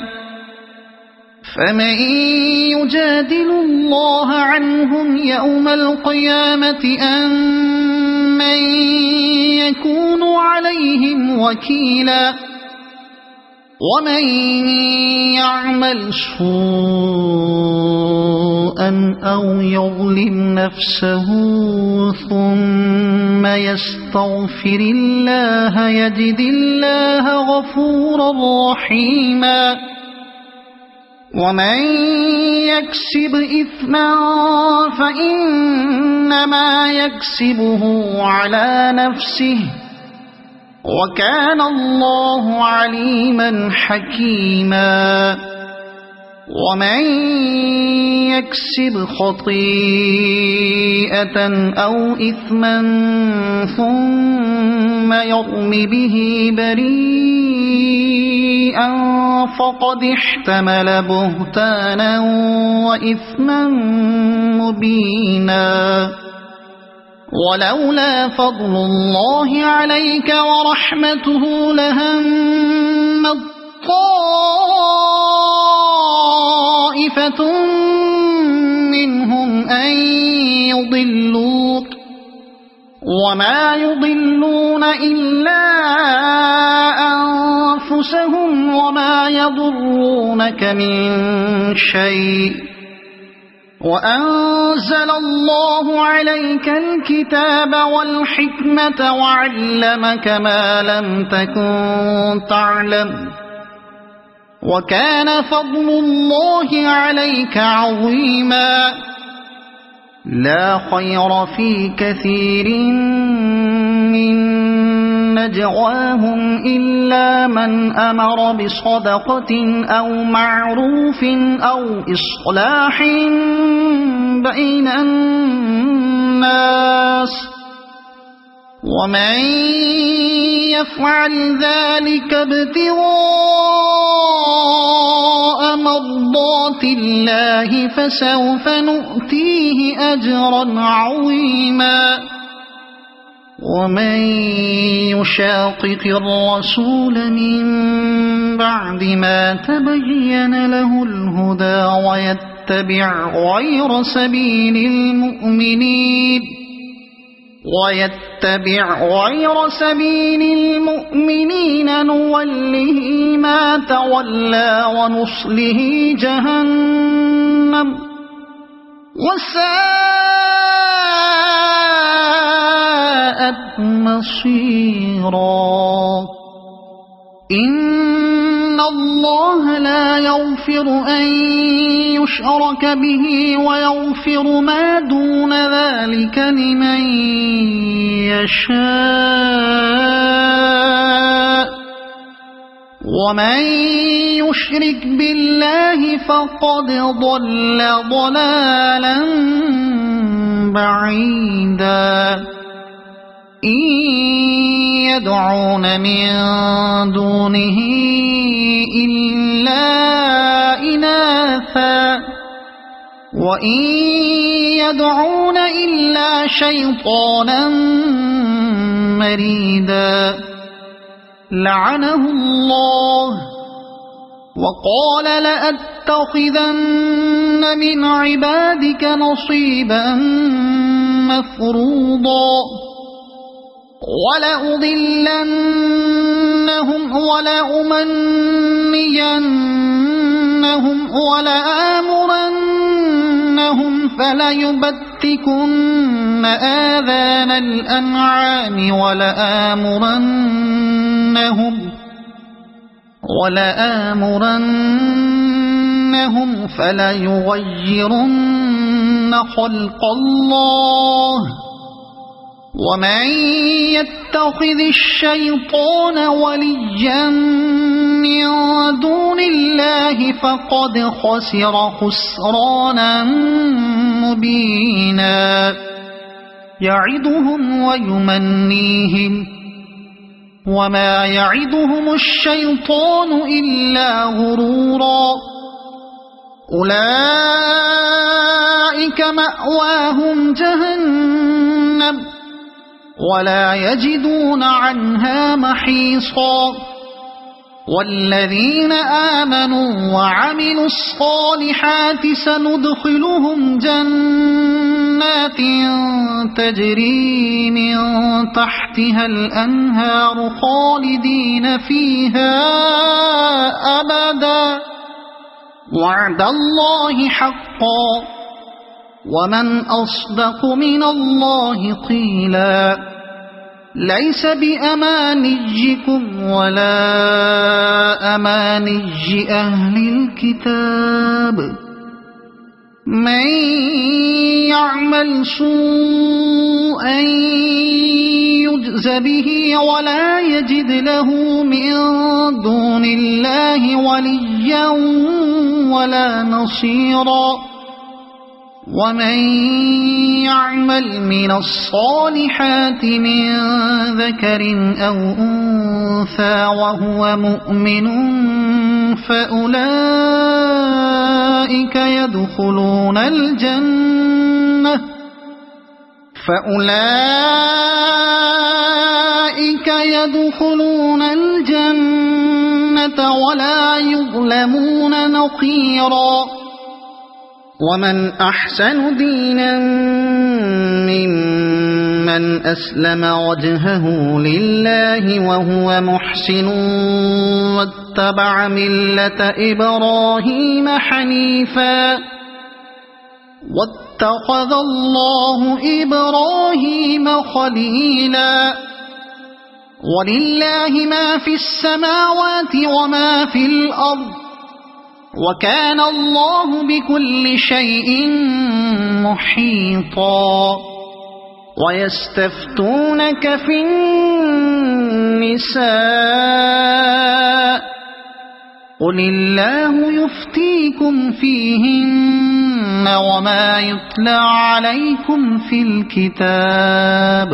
فمن يجادل الله عنهم يوم القيامة أم من يكون عليهم وكيلا ومن يعمل سوءا أو يظلم نفسه ثم يستغفر الله يجد الله غفورا رحيما ومن يكسب إثما فإنما يكسبه على نفسه وكان الله عليما حكيما ومن يكسب خطيئة أو إثما ثم يرم به بريئا فقد احتمل بهتانا وإثما مبينا ولولا فضل الله عليك ورحمته لهمت طائفة منهم أن يضلوك وما يضلون إلا أنفسهم وما يضرونك من شيء وأنزل الله عليك الكتاب والحكمة وعلمك ما لم تكن تعلم وكان فضل الله عليك عظيما لا خير في كثير من نجواهم إلا من أمر بصدقة أو معروف أو إصلاح بين الناس ومن يفعل ذلك ابتغاء مرضات الله فسوف نؤتيه أجرا عظيما ومن يشاقق الرسول من بعد ما تبين له الهدى ويتبع غير سبيل المؤمنين نوله ما تولى ونصله جهنم وساءت مصيرا إن الله لا يغفر أن يشرك به ويغفر ما دون ذلك لمن يشاء ومن يشرك بالله فقد ضل ضلالا بعيدا إن يدعون من دونه إلا إناثا وإن يدعون إلا شيطانا مريدا لعنه الله وقال لأتخذن من عبادك نصيبا مفروضا ولأضلنهم ولأمنينهم ولآمرنهم فليبتكن آذان الأنعام ولآمرنهم فليغيرن خلق الله ومن يتخذ الشيطان وليا من دون الله فقد خسر خسرانا مبينا يعدهم ويمنيهم وما يعدهم الشيطان إلا غرورا أولئك مأواهم جهنم ولا يجدون عنها محيصا والذين آمنوا وعملوا الصالحات سندخلهم جنات تجري من تحتها الأنهار خالدين فيها أبدا وعد الله حقا ومن أصدق من الله قيلا ليس بأمانيكم ولا أماني أهل الكتاب من يعمل سوءا يجز به ولا يجد له من دون الله وليا ولا نصيرا ومن يعمل من الصالحات من ذكر أو أنثى وهو مؤمن فأولئك يدخلون الجنة ولا يظلمون نقيرا ومن أحسن دينا ممن أسلم وجهه لله وهو محسن واتبع ملة إبراهيم حنيفا واتخذ الله إبراهيم خليلا ولله ما في السماوات وما في الأرض وكان الله بكل شيء محيطا ويستفتونك في النساء قل الله يفتيكم فيهن وما يتلى عليكم في الكتاب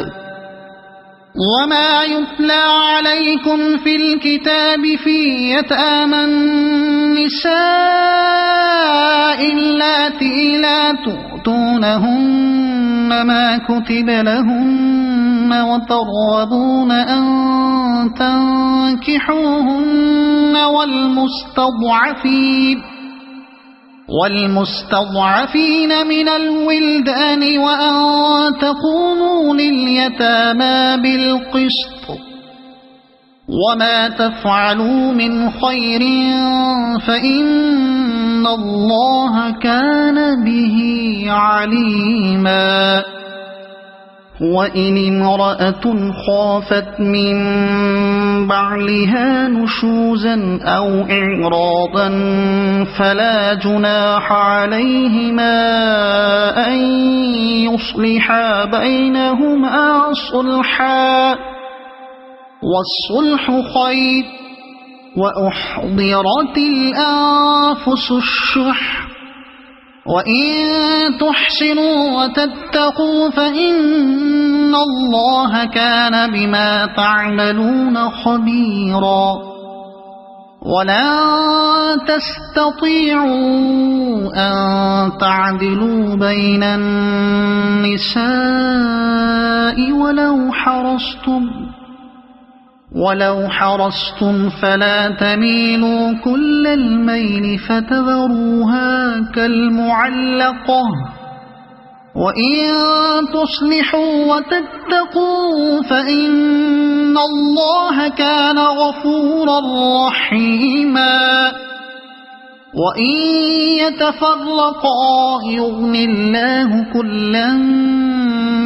وما يتلى عليكم في الكتاب في يتامى النساء اللاتي لا تؤتونهن ما كتب لهن وترغبون أن تنكحوهن والمستضعفين من الولدان وأن تقوموا لليتامى بالقسط وما تفعلوا من خير فإن الله كان به عليما وإن امرأة خافت من بعلها نشوزا أو إعراضا فلا جناح عليهما أن يصلحا بينهما صلحا والصلح خير وأحضرت الأنفس الشح وإن تحسنوا وتتقوا فإن الله كان بما تعملون خبيرا ولن تستطيعوا أن تعدلوا بين النساء ولو حرصتم فلا تميلوا كل الميل فتذروها كالمعلقة وإن تصلحوا وتتقوا فإن الله كان غفورا رحيما وإن يتفرقا يغن الله كلا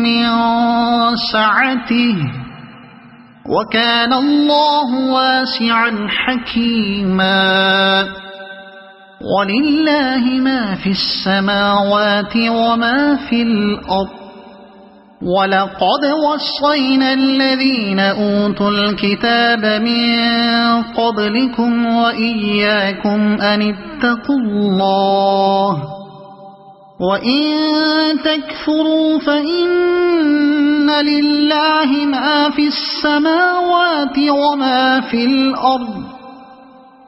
من سعته وكان الله واسعا حكيما ولله ما في السماوات وما في الأرض ولقد وصينا الذين أوتوا الكتاب من قبلكم وإياكم أن اتقوا الله وإن تكفروا فإن لله ما في السماوات وما في الأرض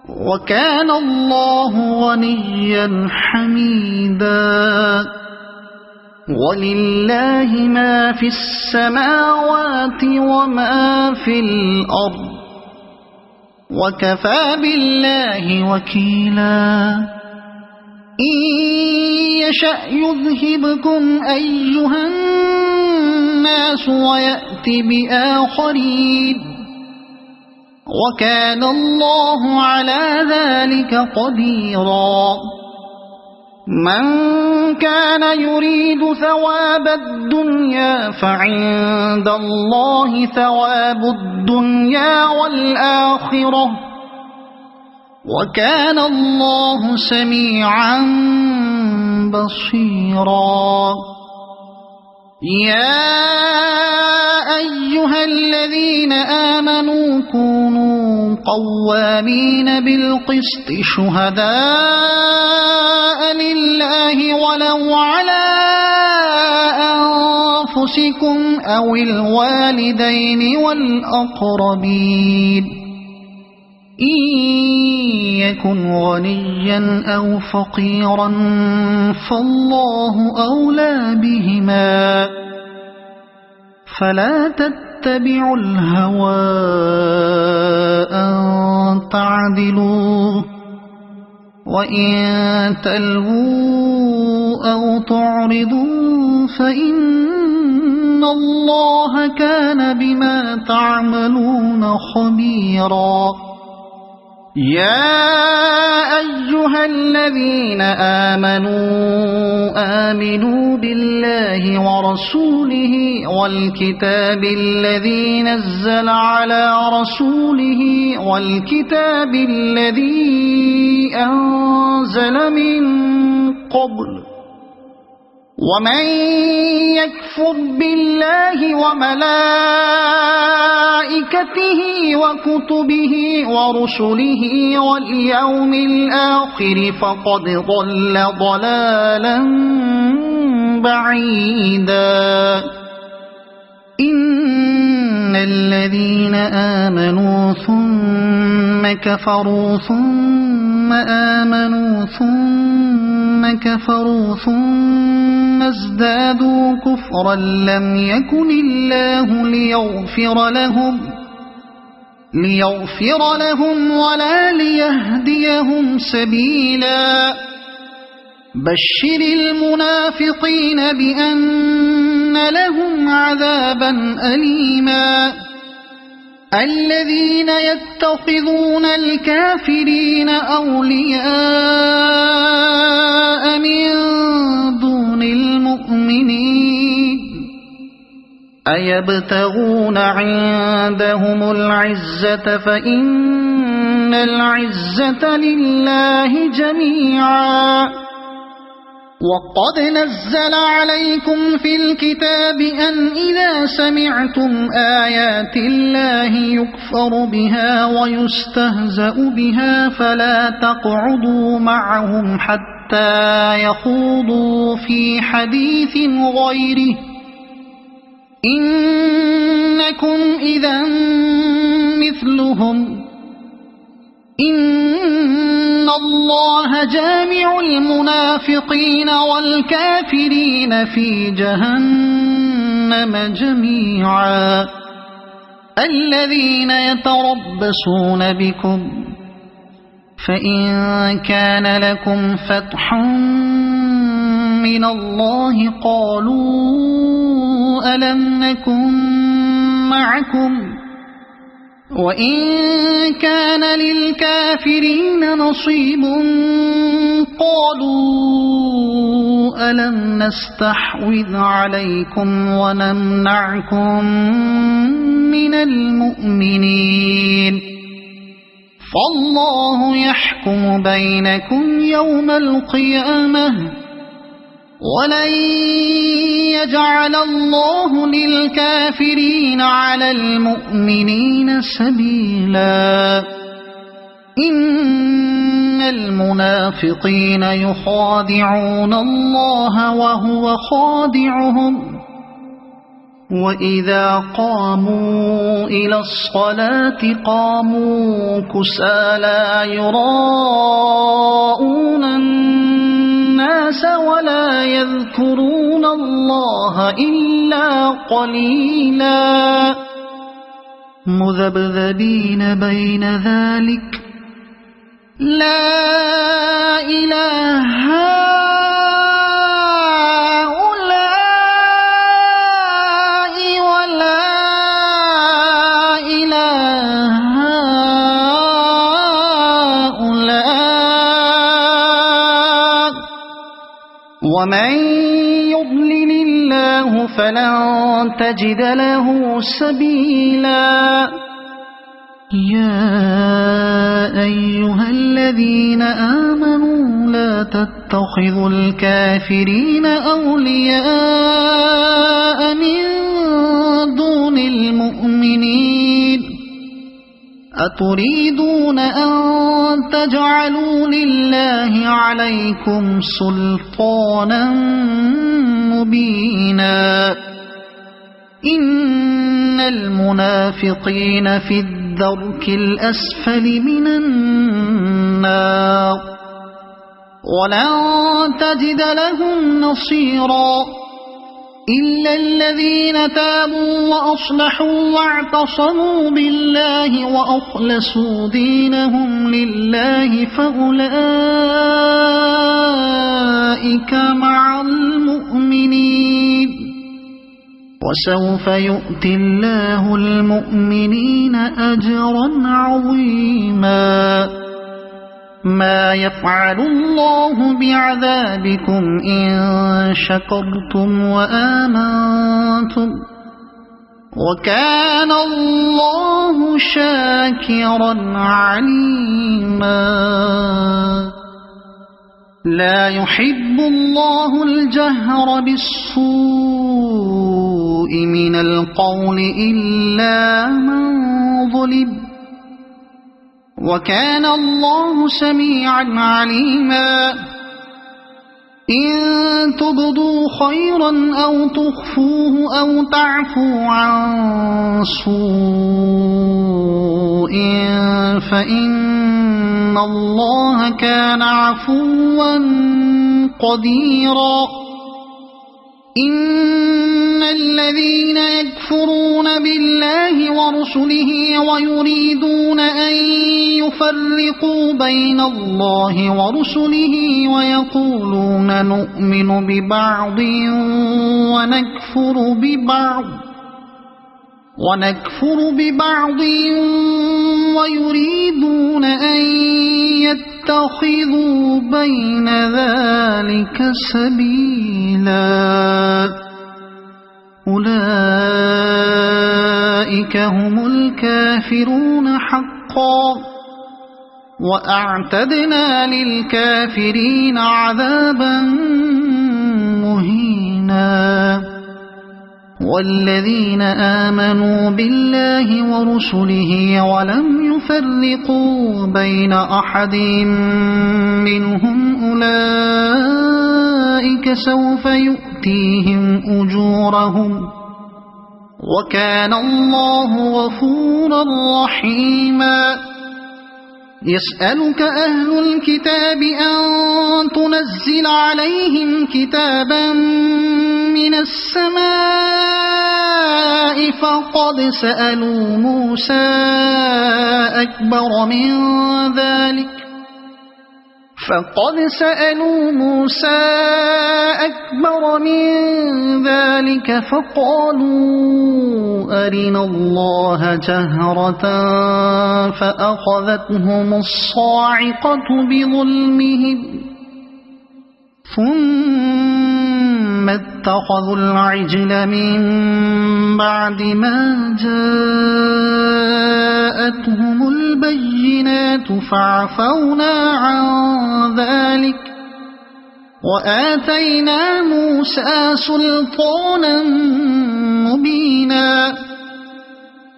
وكان الله غنيا حميدا ولله ما في السماوات وما في الأرض وكفى بالله وكيلا إن يشأ يذهبكم أيها الناس ويأت بآخرين وكان الله على ذلك قديرا من كان يريد ثواب الدنيا فعند الله ثواب الدنيا والآخرة وكان الله سميعا بصيرا يا أيها الذين آمنوا كونوا قوامين بالقسط شهداء لله ولو على أنفسكم أو الوالدين والأقربين إن يكن غنيا أو فقيرا فالله أولى بهما فلا تتبعوا الهوى أن تعدلوا وإن تلووا أو تعرضوا فإن الله كان بما تعملون خبيرا يا أيها الذين آمنوا بالله ورسوله والكتاب الذي نزل على رسوله والكتاب الذي أنزل من قبل ومن يكفر بالله وملائكته وكتبه ورسله واليوم الآخر فقد ضل ضلالا بعيدا إن الذين آمنوا ثم كفروا ثم آمنوا ثم كفروا ثم ازدادوا كفرا لم يكن الله ليغفر لهم ولا ليهديهم سبيلا بشر المنافقين بأن لهم عذابا أليما الذين يتخذون الكافرين أولياء من دون المؤمنين أيبتغون عندهم العزة فإن العزة لله جميعا وقد نزل عليكم في الكتاب أن إذا سمعتم آيات الله يكفر بها ويستهزأ بها فلا تقعدوا معهم حتى يخوضوا في حديث غيره إنكم إذا مثلهم إن الله جامع المنافقين والكافرين في جهنم جميعا الذين يتربصون بكم فإن كان لكم فتح من الله قالوا ألم نكن معكم وإن كان للكافرين نصيب قالوا ألم نستحوذ عليكم ونمنعكم من المؤمنين فالله يحكم بينكم يوم القيامة ولن يجعل الله للكافرين على المؤمنين سبيلا إن المنافقين يخادعون الله وهو خادعهم وإذا قاموا إلى الصلاة قاموا كسالى يراءون الناس ولا يذكرون الله إلا قليلا مذبذبين بين ذلك لا إله هؤلاء ولا إله هؤلاء ومن يضلل الله فلن تجد له سبيلا يا أيها الذين آمنوا لا تتخذوا الكافرين أولياء من دون المؤمنين أتريدون أن تجعلوا لله عليكم سلطانا مبينا إن المنافقين في الدرك الأسفل من النار ولن تجد لهم نصيرا إلا الذين تابوا وأصلحوا واعتصموا بالله وأخلصوا دينهم لله فأولئك مع المؤمنين وسوف يؤتي الله المؤمنين أجرا عظيما ما يفعل الله بعذابكم إن شكرتم وآمنتم وكان الله شاكرا عليما لا يحب الله الجهر بالسوء من القول إلا من ظلم وكان الله سميعا عليما إن تبدوا خيرا أو تخفوه أو تعفوا عن سوء فإن الله كان عفوا قديرا إن الذين يكفرون بالله ورسله ويريدون أن يفرقوا بين الله ورسله ويقولون نؤمن ببعض ونكفر ببعض ويريدون أن يتخذوا بين ذلك سبيلا أولئك هم الكافرون حقا وأعتدنا للكافرين عذابا مهينا والذين آمنوا بالله ورسله ولم يفرقوا بين أحد منهم أولئك سوف يؤتيهم أجورهم وكان الله غفورا رحيما يسألك أهل الكتاب أن تنزل عليهم كتابا من السماء فقد سألوا موسى أكبر من ذلك فقالوا أرنا الله جهرة فأخذتهم الصاعقة بظلمهم ثم اتخذوا العجل من بعد ما جاءتهم البينات فعفونا عن ذلك وآتينا موسى سلطانا مبينا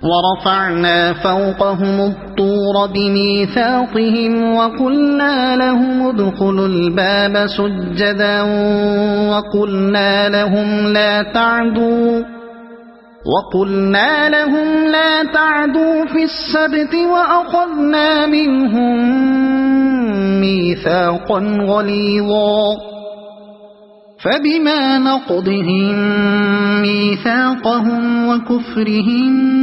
ورفعنا فوقهم الطور بميثاقهم وقلنا لهم ادخلوا الباب سجدا وقلنا لهم لا تعدوا في السبت وأخذنا منهم ميثاقا غليظا فبما نقضهم ميثاقهم وكفرهم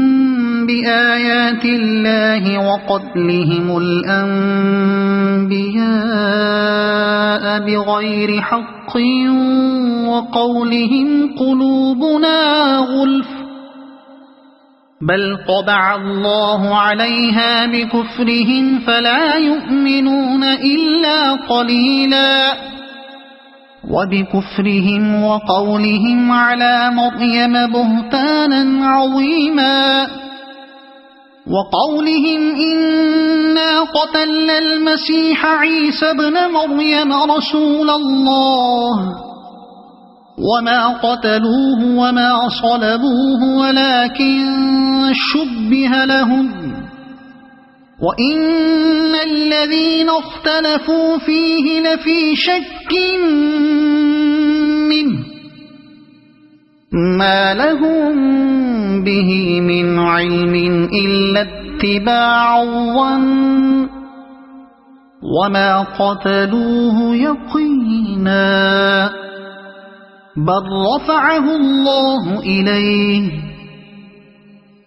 بآيات الله وقتلهم الأنبياء بغير حق وقولهم قلوبنا غلف بل طبع الله عليها بكفرهم فلا يؤمنون إلا قليلا وبكفرهم وقولهم على مريم بهتانا عظيما وقولهم إنا قتلنا المسيح عيسى ابن مريم رسول الله وما قتلوه وما صلبوه ولكن شبه لهم وإن الذين اختلفوا فيه لفي شك منه ما لهم به من علم إلا اتباع الظن وما قتلوه يقينا بل رفعه الله إليه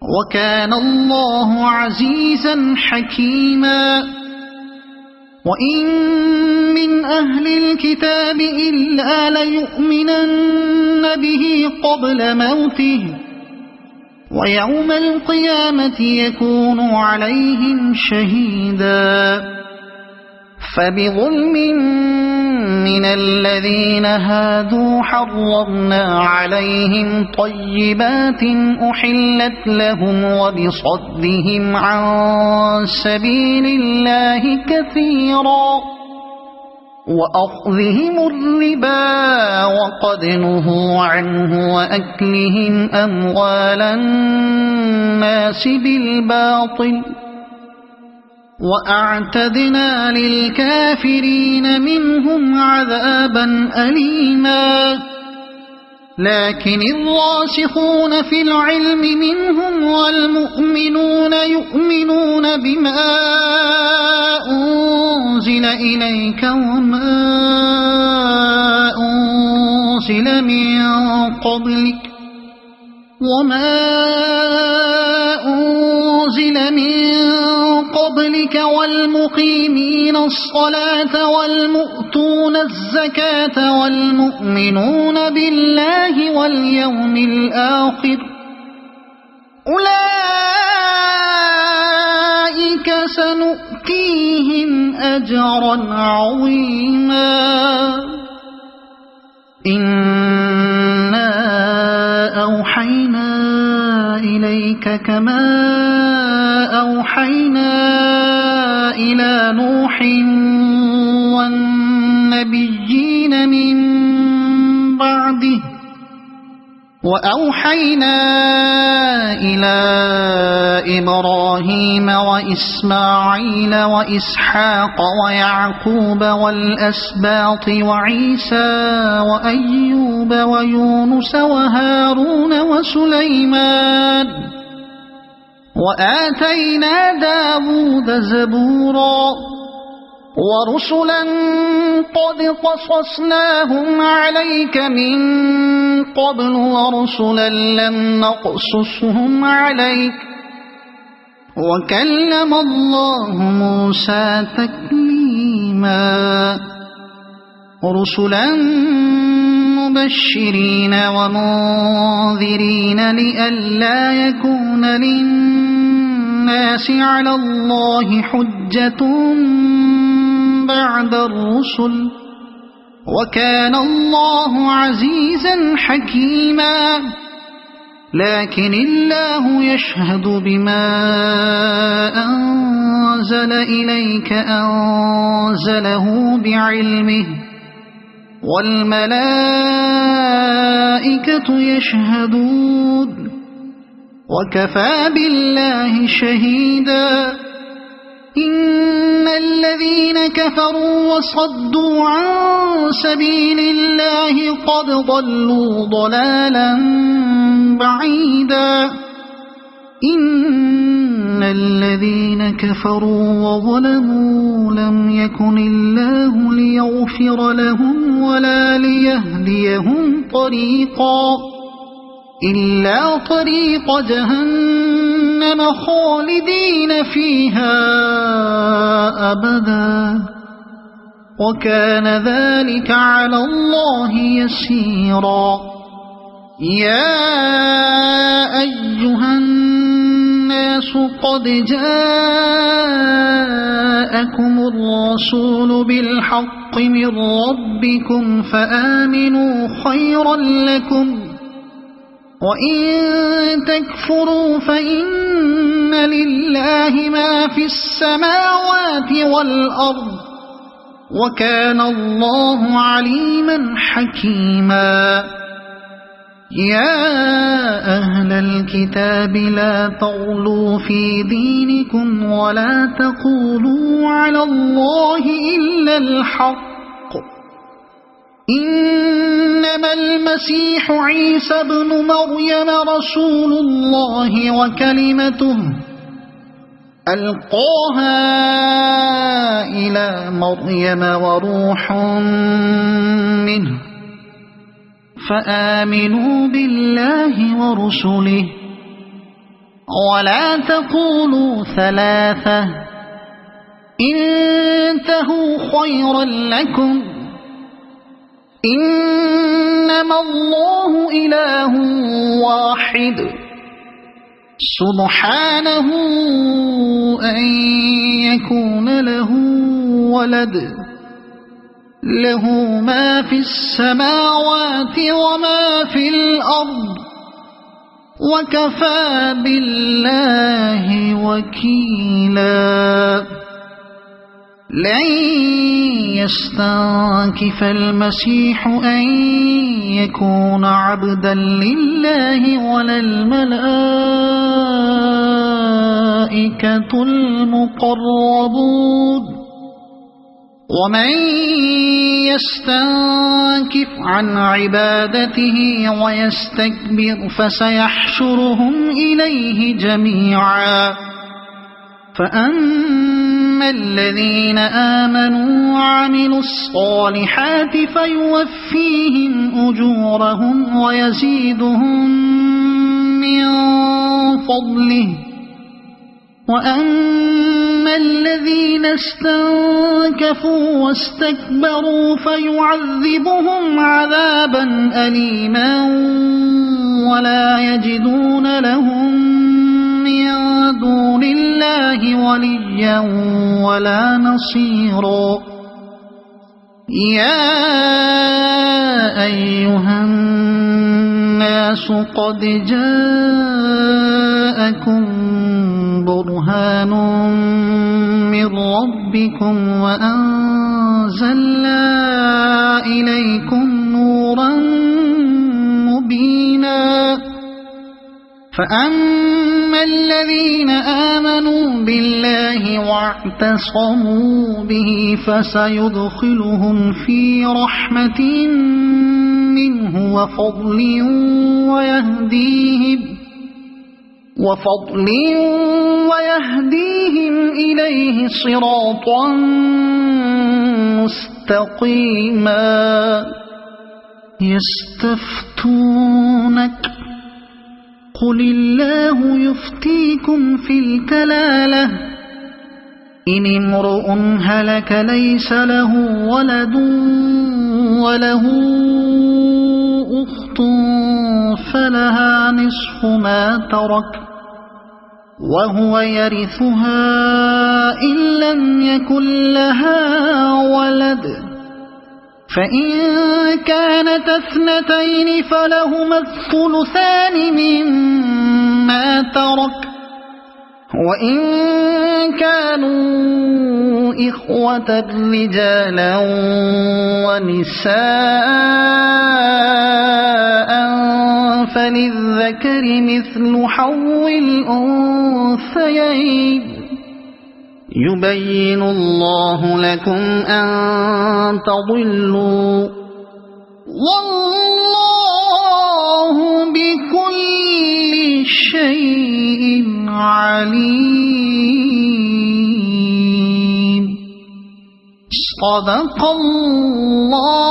وكان الله عزيزا حكيما وإن من أهل الكتاب إلا ليؤمنن به قبل موته ويوم القيامة يكون عليهم شهيدا فبظلم من الذين هادوا حرمنا عليهم طيبات أحلت لهم وبصدهم عن سبيل الله كثيرا وأخذهم الربا وقد نهوا عنه وأكلهم أموال الناس بالباطل وأعتدنا للكافرين منهم عذابا أليما لكن الراسخون في العلم منهم والمؤمنون يؤمنون بما أنزل إليك وما أنزل من قبلك والمقيمين الصلاة والمؤتون الزكاة والمؤمنون بالله واليوم الآخر أولئك سنؤتيهم أجرا عظيما إنا أوحينا إليك كما أوحينا إلى نوح والنبيين من بعده وأوحينا إلى إبراهيم وإسماعيل وإسحاق ويعقوب والأسباط وعيسى وأيوب ويونس وهارون وسليمان وآتينا داود زبورا ورسلا قد قصصناهم عليك من قبل ورسلا لم نقصصهم عليك وكلم الله موسى تكليما رسلا مبشرين ومنذرين لئلا يكون للناس على الله حجة بعد الرسل وكان الله عزيزا حكيما لكن الله يشهد بما أنزل إليك أنزله بعلمه والملائكة يشهدون وكفى بالله شهيدا إن الذين كفروا وصدوا عن سبيل الله قد ضلوا ضلالا بعيدا إن الذين كفروا وظلموا لم يكن الله ليغفر لهم ولا ليهديهم طريقا إلا طريق جهنم خالدين فيها أبدا وكان ذلك على الله يسيرا يا أيها الناس قد جاءكم الرسول بالحق من ربكم فآمنوا خيرا لكم وإن تكفروا فإن لله ما في السماوات والأرض وكان الله عليما حكيما يا أهل الكتاب لا تغلوا في دينكم ولا تقولوا على الله إلا الحق إنما المسيح عيسى ابن مريم رسول الله وكلمته ألقاها إلى مريم وروح منه فآمنوا بالله ورسله ولا تقولوا ثلاثة انتهوا خيرا لكم إنما الله إله واحد سبحانه أن يكون له ولد له ما في السماوات وما في الأرض وكفى بالله وكيلا لن يستنكف المسيح أن يكون عبدا لله ولا الملائكة والملائكة المقربون ومن يستنكف عن عبادته ويستكبر فسيحشرهم إليه جميعا فأما الذين آمنوا وعملوا الصالحات فيوفيهم أجورهم ويزيدهم من فضله وأما الذين استنكفوا واستكبروا فيعذبهم عذابا أليما ولا يجدون لهم من دون الله وليا ولا نصيرا يا أيها الناس قد جاءكم برهان من ربكم وأنزلنا إليكم نورا مبينا فأما الذين آمنوا بالله واعتصموا به فسيدخلهم في رحمة منه وفضل ويهديهم إليه صراطا مستقيما يستفتونك قل الله يفتيكم في الكلالة إن امرؤ هلك ليس له ولد وله أخت فلها نصف ما ترك وهو يرثها إن لم يكن لها ولد فإن كانت اثنتين فلهما الثلثان مما ترك وإن كانوا إخوة رجالا ونساء فللذكر مثل حظ الأنثيين يبين الله لكم أن تضلوا والله بكل شيء عليم صدق الله